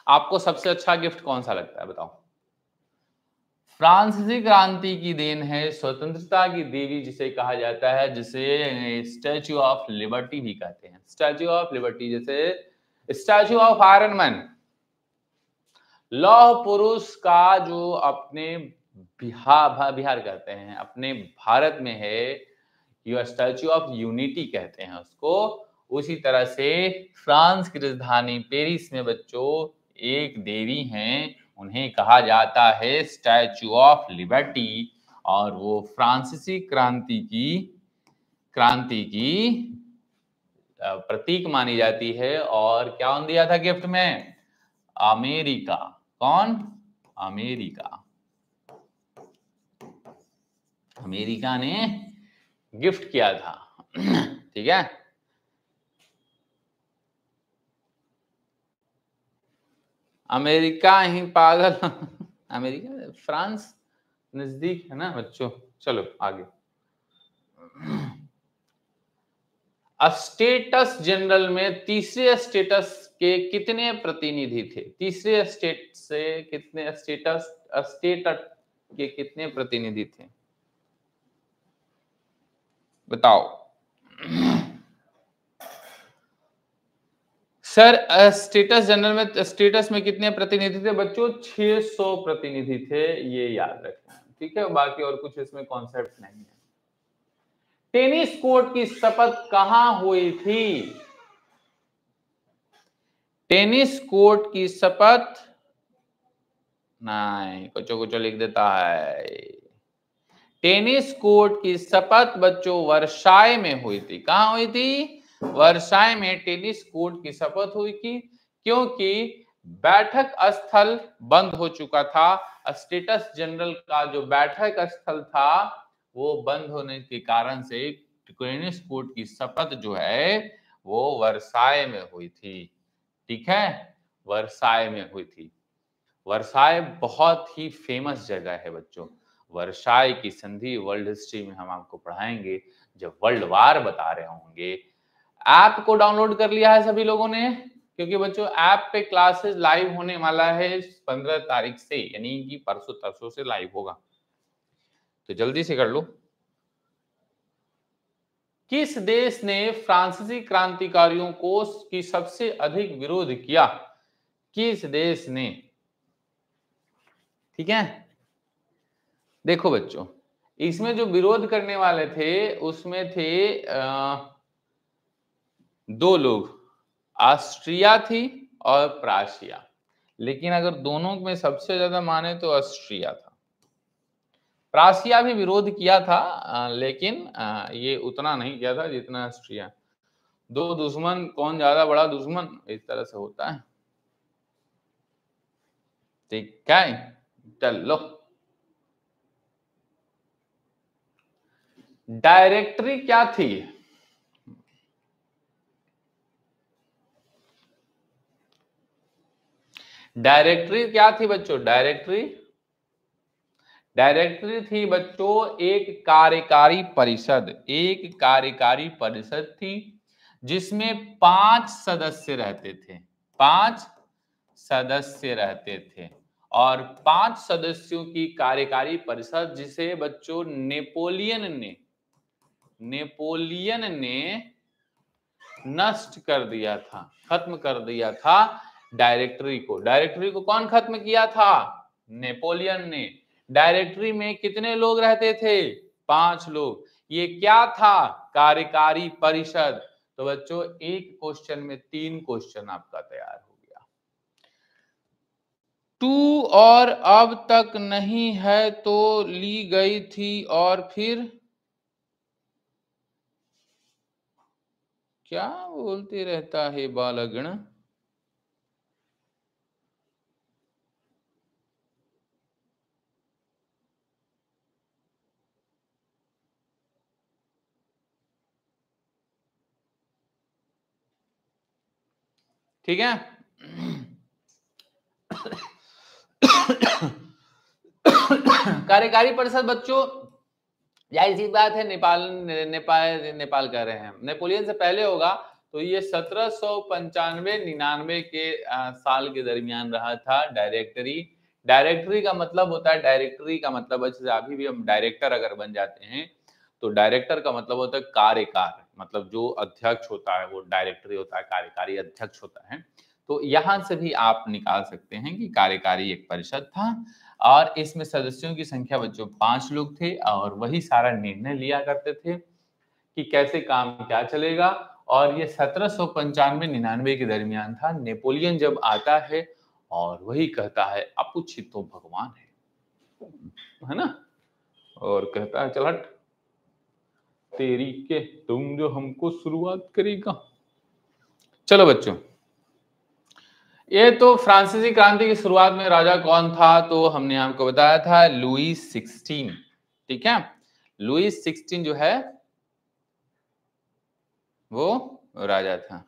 आपको सबसे अच्छा गिफ्ट कौन सा लगता है बताओ? फ्रांसीसी क्रांति की देन है, स्वतंत्रता की देवी जिसे कहा जाता है, जिसे स्टैच्यू ऑफ लिबर्टी भी कहते हैं। स्टैच्यू ऑफ लिबर्टी, जैसे स्टैच्यू ऑफ आयरन मैन, लौह पुरुष का जो अपने बिहार कहते हैं, अपने भारत में है, यो स्टैच्यू ऑफ यूनिटी कहते हैं उसको। उसी तरह से फ्रांस की राजधानी पेरिस में बच्चों एक देवी हैं, उन्हें कहा जाता है स्टैच्यू ऑफ लिबर्टी, और वो फ्रांसीसी क्रांति की प्रतीक मानी जाती है। और क्या दिया था गिफ्ट में? अमेरिका। कौन? अमेरिका। अमेरिका ने गिफ्ट किया था। ठीक है, अमेरिका ही पागल। अमेरिका, फ्रांस नजदीक है ना बच्चों। चलो आगे। स्टेटस जनरल में तीसरे स्टेटस के कितने प्रतिनिधि थे? तीसरे स्टेट से कितने स्टेटस के कितने प्रतिनिधि थे? बताओ सर। स्टेटस जनरल में स्टेटस में कितने प्रतिनिधि थे बच्चों? 600 प्रतिनिधि थे, ये याद रखें। ठीक है, बाकी और कुछ इसमें कॉन्सेप्ट नहीं है। टेनिस कोर्ट की शपथ कहां हुई थी? टेनिस कोर्ट की शपथ नहीं, कुछ कुछ लिख देता है। टेनिस कोर्ट की शपथ बच्चों वर्साई में हुई थी। कहां हुई थी? वर्साई में टेनिस कोर्ट की शपथ हुई थी, क्योंकि बैठक स्थल बंद हो चुका था। स्टेटस जनरल का जो बैठक स्थल था वो बंद होने के कारण से टेनिस कोर्ट की शपथ जो है वो वर्साई में हुई थी। ठीक है, वर्साई में हुई थी। वर्साई बहुत ही फेमस जगह है बच्चों। वर्साई की संधि वर्ल्ड हिस्ट्री में हम आपको पढ़ाएंगे जब वर्ल्ड वार बता रहे होंगे। ऐप को डाउनलोड कर लिया है सभी लोगों ने? क्योंकि बच्चों ऐप पे क्लासेस लाइव होने वाला है 15 तारीख से, यानी कि परसों तरसों से लाइव होगा, तो जल्दी से कर लो। किस देश ने फ्रांसीसी क्रांतिकारियों को की सबसे अधिक विरोध किया? किस देश ने? ठीक है, देखो बच्चों, इसमें जो विरोध करने वाले थे उसमें थे दो लोग, ऑस्ट्रिया थी और प्राशिया। लेकिन अगर दोनों में सबसे ज्यादा माने तो ऑस्ट्रिया था। प्राशिया भी विरोध किया था, लेकिन ये उतना नहीं किया था जितना ऑस्ट्रिया। दो दुश्मन कौन ज्यादा बड़ा दुश्मन, इस तरह से होता है। ठीक है, चलो। डायरेक्टरी क्या थी? डायरेक्टरी क्या थी बच्चों? डायरेक्टरी थी बच्चों एक कार्यकारी परिषद। एक कार्यकारी परिषद थी जिसमें 5 सदस्य रहते थे। 5 सदस्य रहते थे, और 5 सदस्यों की कार्यकारी परिषद जिसे बच्चों नेपोलियन ने नष्ट कर दिया था, खत्म कर दिया था डायरेक्टरी को। डायरेक्टरी को कौन खत्म किया था? नेपोलियन ने। डायरेक्टरी में कितने लोग रहते थे? 5 लोग। ये क्या था? कार्यकारी परिषद। तो बच्चों एक क्वेश्चन में 3 क्वेश्चन आपका तैयार हो गया। टू और अब तक नहीं है तो ली गई थी, और फिर क्या बोलते रहता है बालगण? ठीक है, कार्यकारी परिषद बच्चों जाहिर सी बात है नेपाल कह रहे हैं, नेपोलियन से पहले होगा, तो ये 1795-99 के साल के दरमियान रहा था डायरेक्टरी। डायरेक्टरी का मतलब होता है, डायरेक्टरी का मतलब जैसे अभी भी हम डायरेक्टर अगर बन जाते हैं तो डायरेक्टर का मतलब होता है कार्यकार, मतलब जो अध्यक्ष होता है वो डायरेक्टरी होता है, कार्यकारी अध्यक्ष होता है। तो यहां से भी आप निकाल सकते हैं कि कार्यकारी एक परिषद था। और इसमें सदस्यों की संख्या बच्चों 5 लोग थे और वही सारा निर्णय लिया करते थे कि कैसे काम क्या चलेगा। और ये 1795-99 के दरमियान था। नेपोलियन जब आता है और वही कहता है अपूछित तो भगवान है ना, और कहता है चल हट तेरी के, तुम जो हमको शुरुआत करेगा। चलो बच्चों, ये तो फ्रांसीसी क्रांति की शुरुआत में राजा कौन था, तो हमने आपको बताया था लुई 16। ठीक है, लुई 16 जो है वो राजा था।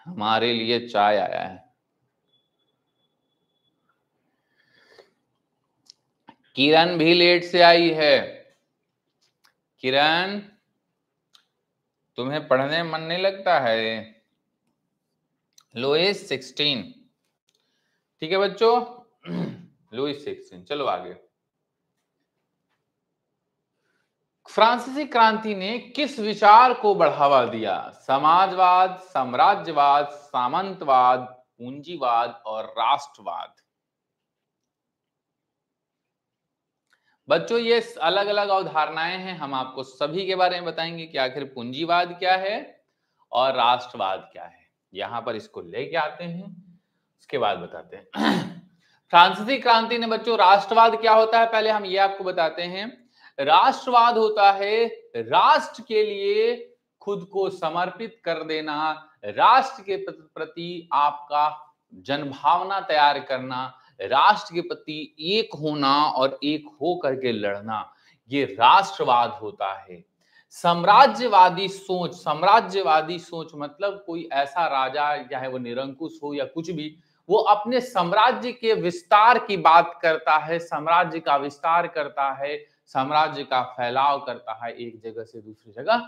हमारे लिए चाय आया है। किरण भी लेट से आई है। किरण, तुम्हें पढ़ने में मन नहीं लगता है? लुईस 16। ठीक है बच्चों, लुईस 16। चलो आगे। फ्रांसीसी क्रांति ने किस विचार को बढ़ावा दिया? समाजवाद, साम्राज्यवाद, सामंतवाद, पूंजीवाद और राष्ट्रवाद। बच्चों ये अलग अलग अवधारणाएं हैं, हम आपको सभी के बारे में बताएंगे कि आखिर पूंजीवाद क्या है और राष्ट्रवाद क्या है। यहां पर इसको लेके आते हैं, उसके बाद बताते हैं। फ्रांसीसी क्रांति ने बच्चों, राष्ट्रवाद क्या होता है पहले हम ये आपको बताते हैं। राष्ट्रवाद होता है राष्ट्र के लिए खुद को समर्पित कर देना, राष्ट्र के प्रति आपका जनभावना तैयार करना, राष्ट्र के प्रति एक होना और एक हो करके लड़ना, ये राष्ट्रवाद होता है। साम्राज्यवादी सोच मतलब कोई ऐसा राजा, चाहे वो निरंकुश हो या कुछ भी, वो अपने साम्राज्य के विस्तार की बात करता है, साम्राज्य का विस्तार करता है, साम्राज्य का फैलाव करता है एक जगह से दूसरी जगह।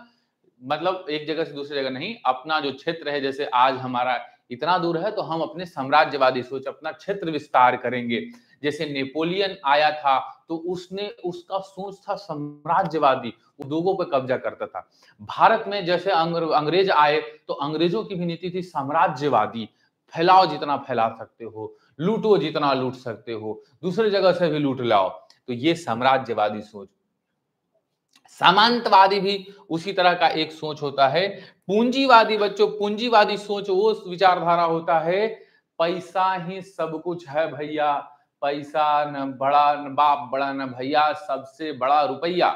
मतलब एक जगह से दूसरी जगह नहीं, अपना जो क्षेत्र है, जैसे आज हमारा इतना दूर है तो हम अपने साम्राज्यवादी सोच, अपना क्षेत्र विस्तार करेंगे। जैसे नेपोलियन आया था तो उसने, उसका सोच था साम्राज्यवादी, वो लोगों पर कब्जा करता था। भारत में जैसे अंग्रेज आए तो अंग्रेजों की भी नीति थी साम्राज्यवादी, फैलाओ जितना फैला सकते हो, लूटो जितना लूट सकते हो, दूसरी जगह से भी लूट लाओ। तो ये साम्राज्यवादी सोच। सामंतवादी भी उसी तरह का एक सोच होता है। पूंजीवादी बच्चों, पूंजीवादी सोच वो विचारधारा होता है, पैसा ही सब कुछ है भैया, पैसा न बड़ा न बाप बड़ा न भैया, सबसे बड़ा रुपया।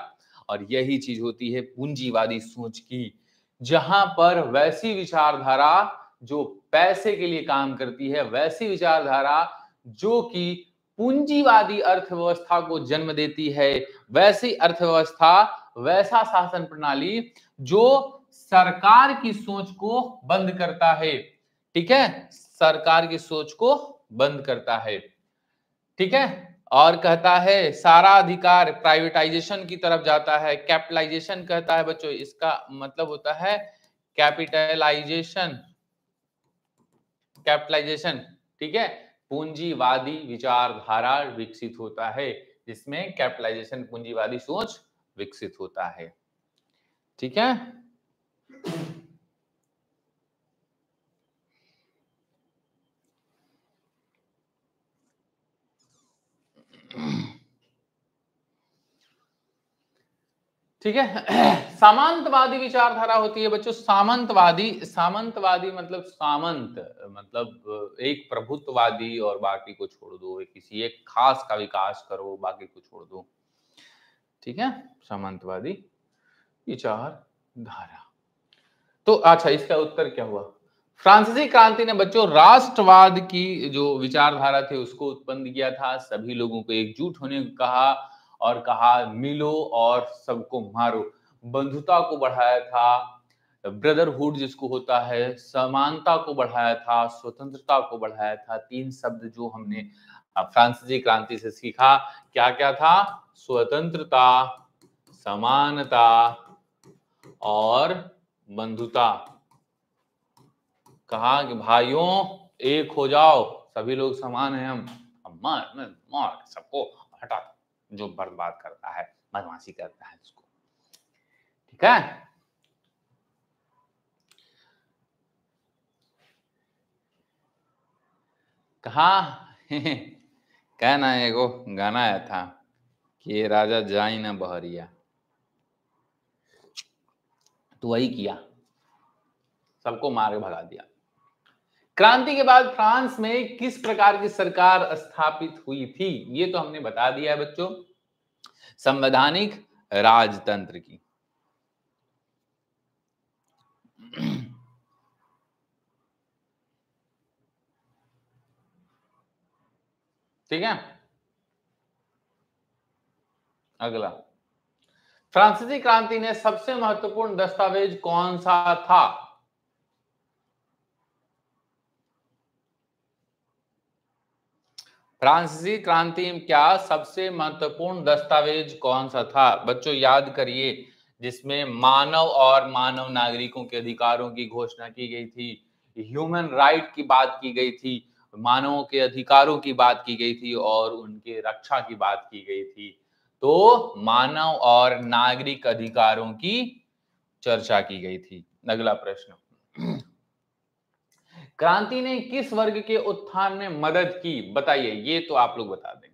और यही चीज होती है पूंजीवादी सोच की, जहां पर वैसी विचारधारा जो पैसे के लिए काम करती है, वैसी विचारधारा जो कि पूंजीवादी अर्थव्यवस्था को जन्म देती है, वैसी अर्थव्यवस्था, वैसा शासन प्रणाली जो सरकार की सोच को बंद करता है। ठीक है, सरकार की सोच को बंद करता है। ठीक है, और कहता है सारा अधिकार प्राइवेटाइजेशन की तरफ जाता है। कैपिटलाइजेशन कहता है बच्चों, इसका मतलब होता है कैपिटलाइजेशन, कैपिटलाइजेशन। ठीक है, पूंजीवादी विचारधारा विकसित होता है जिसमें कैपिटलाइजेशन, पूंजीवादी सोच विकसित होता है। ठीक है, ठीक है। सामंतवादी विचारधारा होती है बच्चों, सामंतवादी, सामंतवादी मतलब सामंत, मतलब एक प्रभुत्ववादी और बाकी को छोड़ दो, किसी एक खास का विकास करो, बाकी को छोड़ दो। ठीक है, सामंतवादी विचारधारा। तो अच्छा, इसका उत्तर क्या हुआ? फ्रांसीसी क्रांति ने बच्चों राष्ट्रवाद की जो विचारधारा थी उसको उत्पन्न किया था, सभी लोगों को एकजुट होने को कहा और कहा मिलो और सबको मारो। बंधुता को बढ़ाया था, ब्रदरहुड जिसको होता है, समानता को बढ़ाया था, स्वतंत्रता को बढ़ाया था। तीन शब्द जो हमने फ्रांसीसी क्रांति से सीखा, क्या क्या था? स्वतंत्रता, समानता और बंधुता। कहा कि भाइयों एक हो जाओ, सभी लोग समान हैं, हम मार सबको हटा दो, जो बर्बाद करता है, बदमाशी करता है उसको। ठीक है, कहा कहना एगो गाना आया था कि ये राजा जाई ना बहरिया, तो वही किया, सबको मार के भगा दिया। क्रांति के बाद फ्रांस में किस प्रकार की सरकार स्थापित हुई थी? ये तो हमने बता दिया है बच्चों, संवैधानिक राजतंत्र की। ठीक है, अगला, फ्रांसीसी क्रांति ने सबसे महत्वपूर्ण दस्तावेज कौन सा था? फ्रांसीसी क्रांति में क्या सबसे महत्वपूर्ण दस्तावेज कौन सा था? बच्चों याद करिए, जिसमें मानव और मानव नागरिकों के अधिकारों की घोषणा की गई थी, ह्यूमन राइट की बात की गई थी, मानवों के अधिकारों की बात की गई थी और उनके रक्षा की बात की गई थी। तो मानव और नागरिक अधिकारों की चर्चा की गई थी। अगला प्रश्न, क्रांति ने किस वर्ग के उत्थान में मदद की? बताइए, ये तो आप लोग बता देंगे।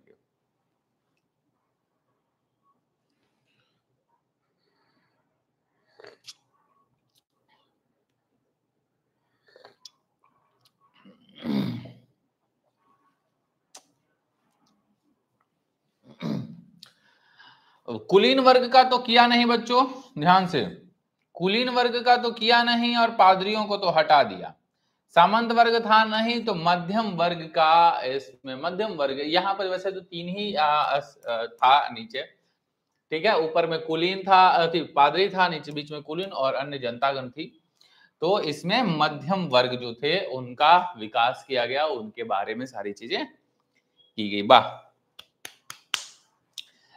कुलीन वर्ग का तो किया नहीं बच्चों, ध्यान से, कुलीन वर्ग का तो किया नहीं और पादरियों को तो हटा दिया। सामंत वर्ग था नहीं, तो मध्यम वर्ग का, इसमें मध्यम वर्ग यहां पर वैसे तो तीन ही था नीचे, ठीक है, ऊपर में कुलीन था, पादरी था, नीचे बीच में कुलीन और अन्य जनतागण थी। तो इसमें मध्यम वर्ग जो थे उनका विकास किया गया, उनके बारे में सारी चीजें की गई। वाह,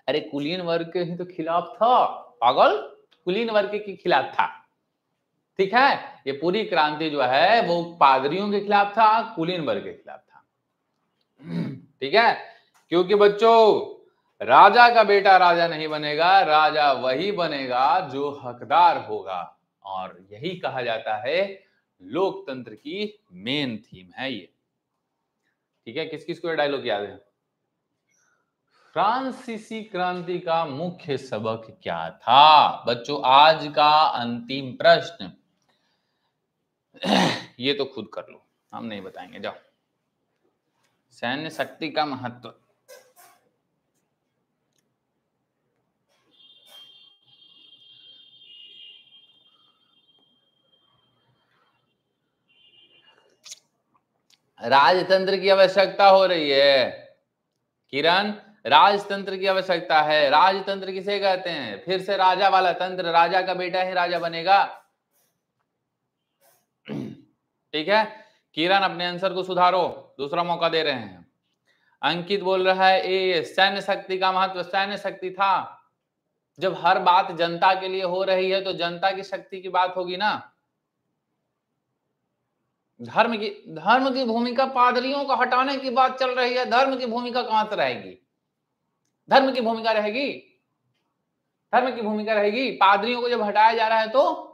अरे कुलीन वर्ग के ही तो खिलाफ था पागल, कुलीन वर्ग के खिलाफ था, ठीक है। ये पूरी क्रांति जो है वो पादरियों के खिलाफ था, कुलीन वर्ग के खिलाफ था, ठीक है। क्योंकि बच्चों, राजा का बेटा राजा नहीं बनेगा, राजा वही बनेगा जो हकदार होगा, और यही कहा जाता है लोकतंत्र की मेन थीम है ये, ठीक है। किस किस को ये डायलॉग याद है? फ्रांसीसी क्रांति का मुख्य सबक क्या था? बच्चों आज का अंतिम प्रश्न, ये तो खुद कर लो, हम नहीं बताएंगे, जाओ। सैन्य शक्ति का महत्व, राजतंत्र की आवश्यकता हो रही है किरण, राजतंत्र की आवश्यकता है। राजतंत्र किसे कहते हैं? फिर से राजा वाला तंत्र, राजा का बेटा ही राजा बनेगा, ठीक है। किरण अपने आंसर को सुधारो, दूसरा मौका दे रहे हैं। अंकित बोल रहा है ए, सैन्य शक्ति का महत्व, सैन्य शक्ति था, जब हर बात जनता के लिए हो रही है तो जनता की शक्ति की बात होगी ना। धर्म की भूमिका, पादरियों को हटाने की बात चल रही है, धर्म की भूमिका कहां से रहेगी? धर्म की भूमिका रहेगी, धर्म की भूमिका रहेगी। पादरियों को जब हटाया जा रहा है तो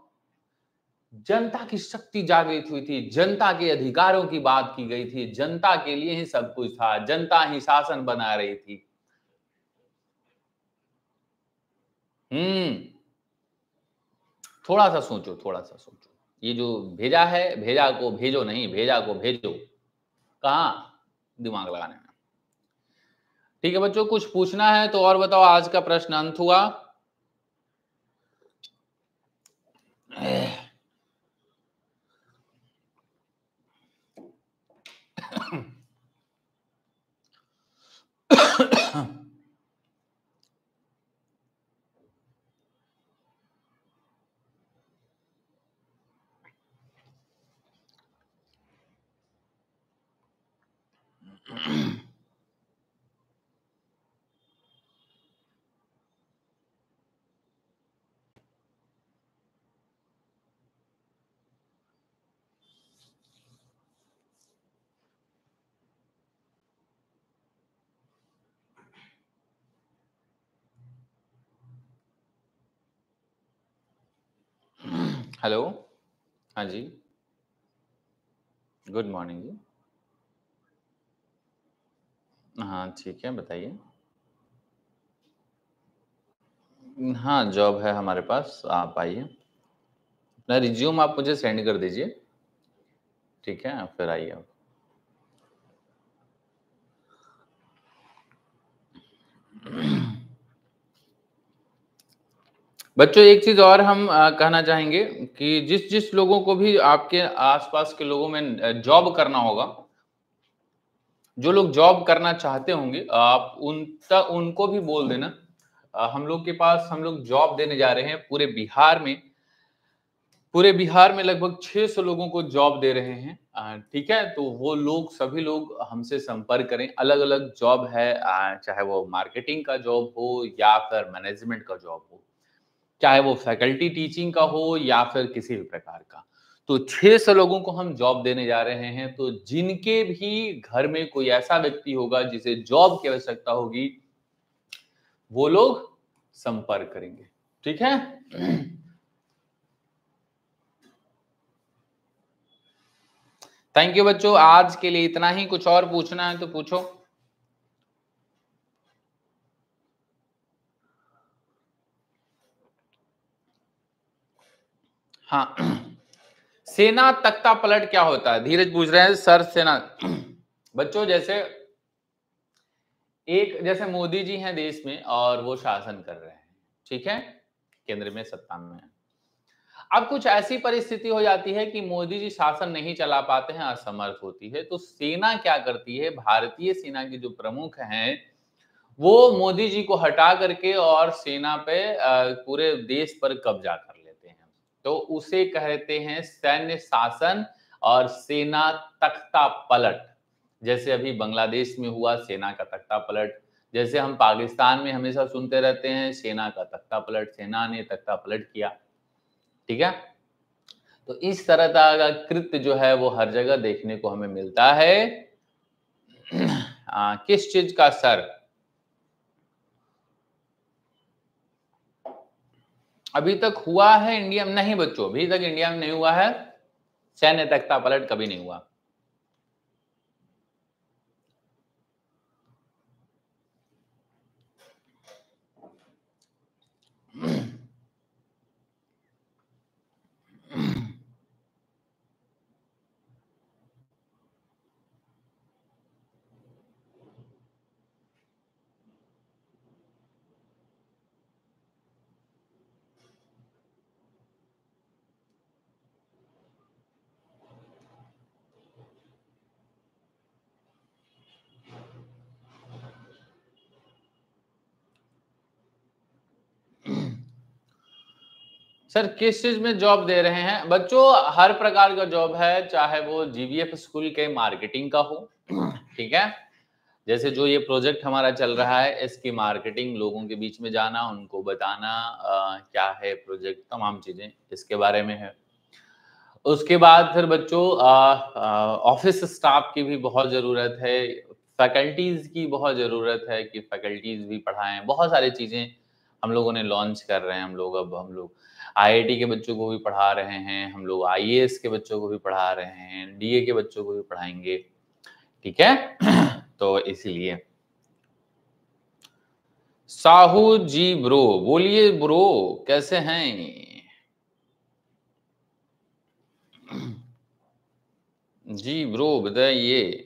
जनता की शक्ति जागृत हुई थी, जनता के अधिकारों की बात की गई थी, जनता के लिए ही सब कुछ था, जनता ही शासन बना रही थी। थोड़ा सा सोचो, थोड़ा सा सोचो, ये जो भेजा है, भेजा को भेजो नहीं, भेजा को भेजो, कहां दिमाग लगाने में। ठीक है बच्चों, कुछ पूछना है तो और बताओ, आज का प्रश्न अंत हुआ। हेलो, हाँ जी, गुड मॉर्निंग जी। हाँ, ठीक है, बताइए। हाँ, जॉब है हमारे पास, आप आइए। अपना रिज़्यूम आप मुझे सेंड कर दीजिए, ठीक है? फिर आइए आप। बच्चों एक चीज़ और हम कहना चाहेंगे कि जिस-जिस लोगों को भी आपके आस-पास के लोगों में जॉब करना होगा, जो लोग जॉब करना चाहते होंगे, आप उनको भी बोल देना। हम लोग के पास हम लोग जॉब देने जा रहे हैं पूरे बिहार में लगभग 600 लोगों को जॉब दे रहे हैं। ठीक है? तो वो लोग सभी लोग हमसे संपर्क करें। अलग-अलग जॉब है, चाहे वो मार्केटिंग का जॉब हो या फिर मैनेजमेंट का जॉब हो। चाहे वो फैकल्टी टीचिंग का हो या फिर किसी भी प्रकार का। तो 600 लोगों को हम जॉब देने जा रहे हैं, तो जिनके भी घर में कोई ऐसा व्यक्ति होगा जिसे जॉब की आवश्यकता होगी, वो लोग संपर्क करेंगे। ठीक है? थैंक यू बच्चों, आज के लिए इतना ही। कुछ और पूछना है तो पूछो। हाँ। सेना तख्ता पलट क्या होता है? धीरज पूछ रहे हैं सर सेना। बच्चों जैसे मोदी जी हैं देश में और वो शासन कर रहे हैं, ठीक है? केंद्र में सत्ता में है। अब कुछ ऐसी परिस्थिति हो जाती है कि मोदी जी शासन नहीं चला पाते हैं, असमर्थ होती है, तो सेना क्या करती है, भारतीय सेना के जो प्रमुख हैं, वो मोदी जी को हटा करके और सेना पे पूरे देश पर कब्जा कर लेते हैं। तो उसे कहते हैं सैन्य शासन और सेना तख्ता पलट। जैसे अभी बांग्लादेश में हुआ सेना का तख्ता पलट, जैसे हम पाकिस्तान में हमेशा सुनते रहते हैं सेना का तख्ता पलट, सेना ने तख्ता पलट किया, ठीक है? तो इस तरह का कृत्य जो है वो हर जगह देखने को हमें मिलता है। किस चीज का सर? अभी तक हुआ है इंडिया में? नहीं बच्चों, अभी तक इंडिया में नहीं हुआ है। सैन्य तख्ता पलट कभी नहीं हुआ। सर किस चीज में जॉब दे रहे हैं? बच्चों हर प्रकार का जॉब है, चाहे वो जीवीएफ स्कूल के मार्केटिंग का हो, ठीक है? जैसे जो ये प्रोजेक्ट हमारा चल रहा है, इसकी मार्केटिंग, लोगों के बीच में जाना, उनको बताना क्या है प्रोजेक्ट, तमाम चीजें इसके बारे में है। उसके बाद फिर बच्चों ऑफिस स्टाफ की भी बहुत ज़रूरत है, फैकल्टीज़ की बहुत ज़रूरत है कि फैकल्टीज़ भी पढ़ाएँ, बहुत सारी चीज़ें हम लोगों ने लॉन्च कर रहे हैं। हम लोग आईआईटी के बच्चों को भी पढ़ा रहे हैं, हम लोग आईएएस के बच्चों को भी पढ़ा रहे हैं, डीए के बच्चों को भी पढ़ाएँगे, ठीक है? तो इसीलिए। साहू जी ब्रो, बोलिए ब्रो, कैसे हैं? जी ब्रो, बताइए।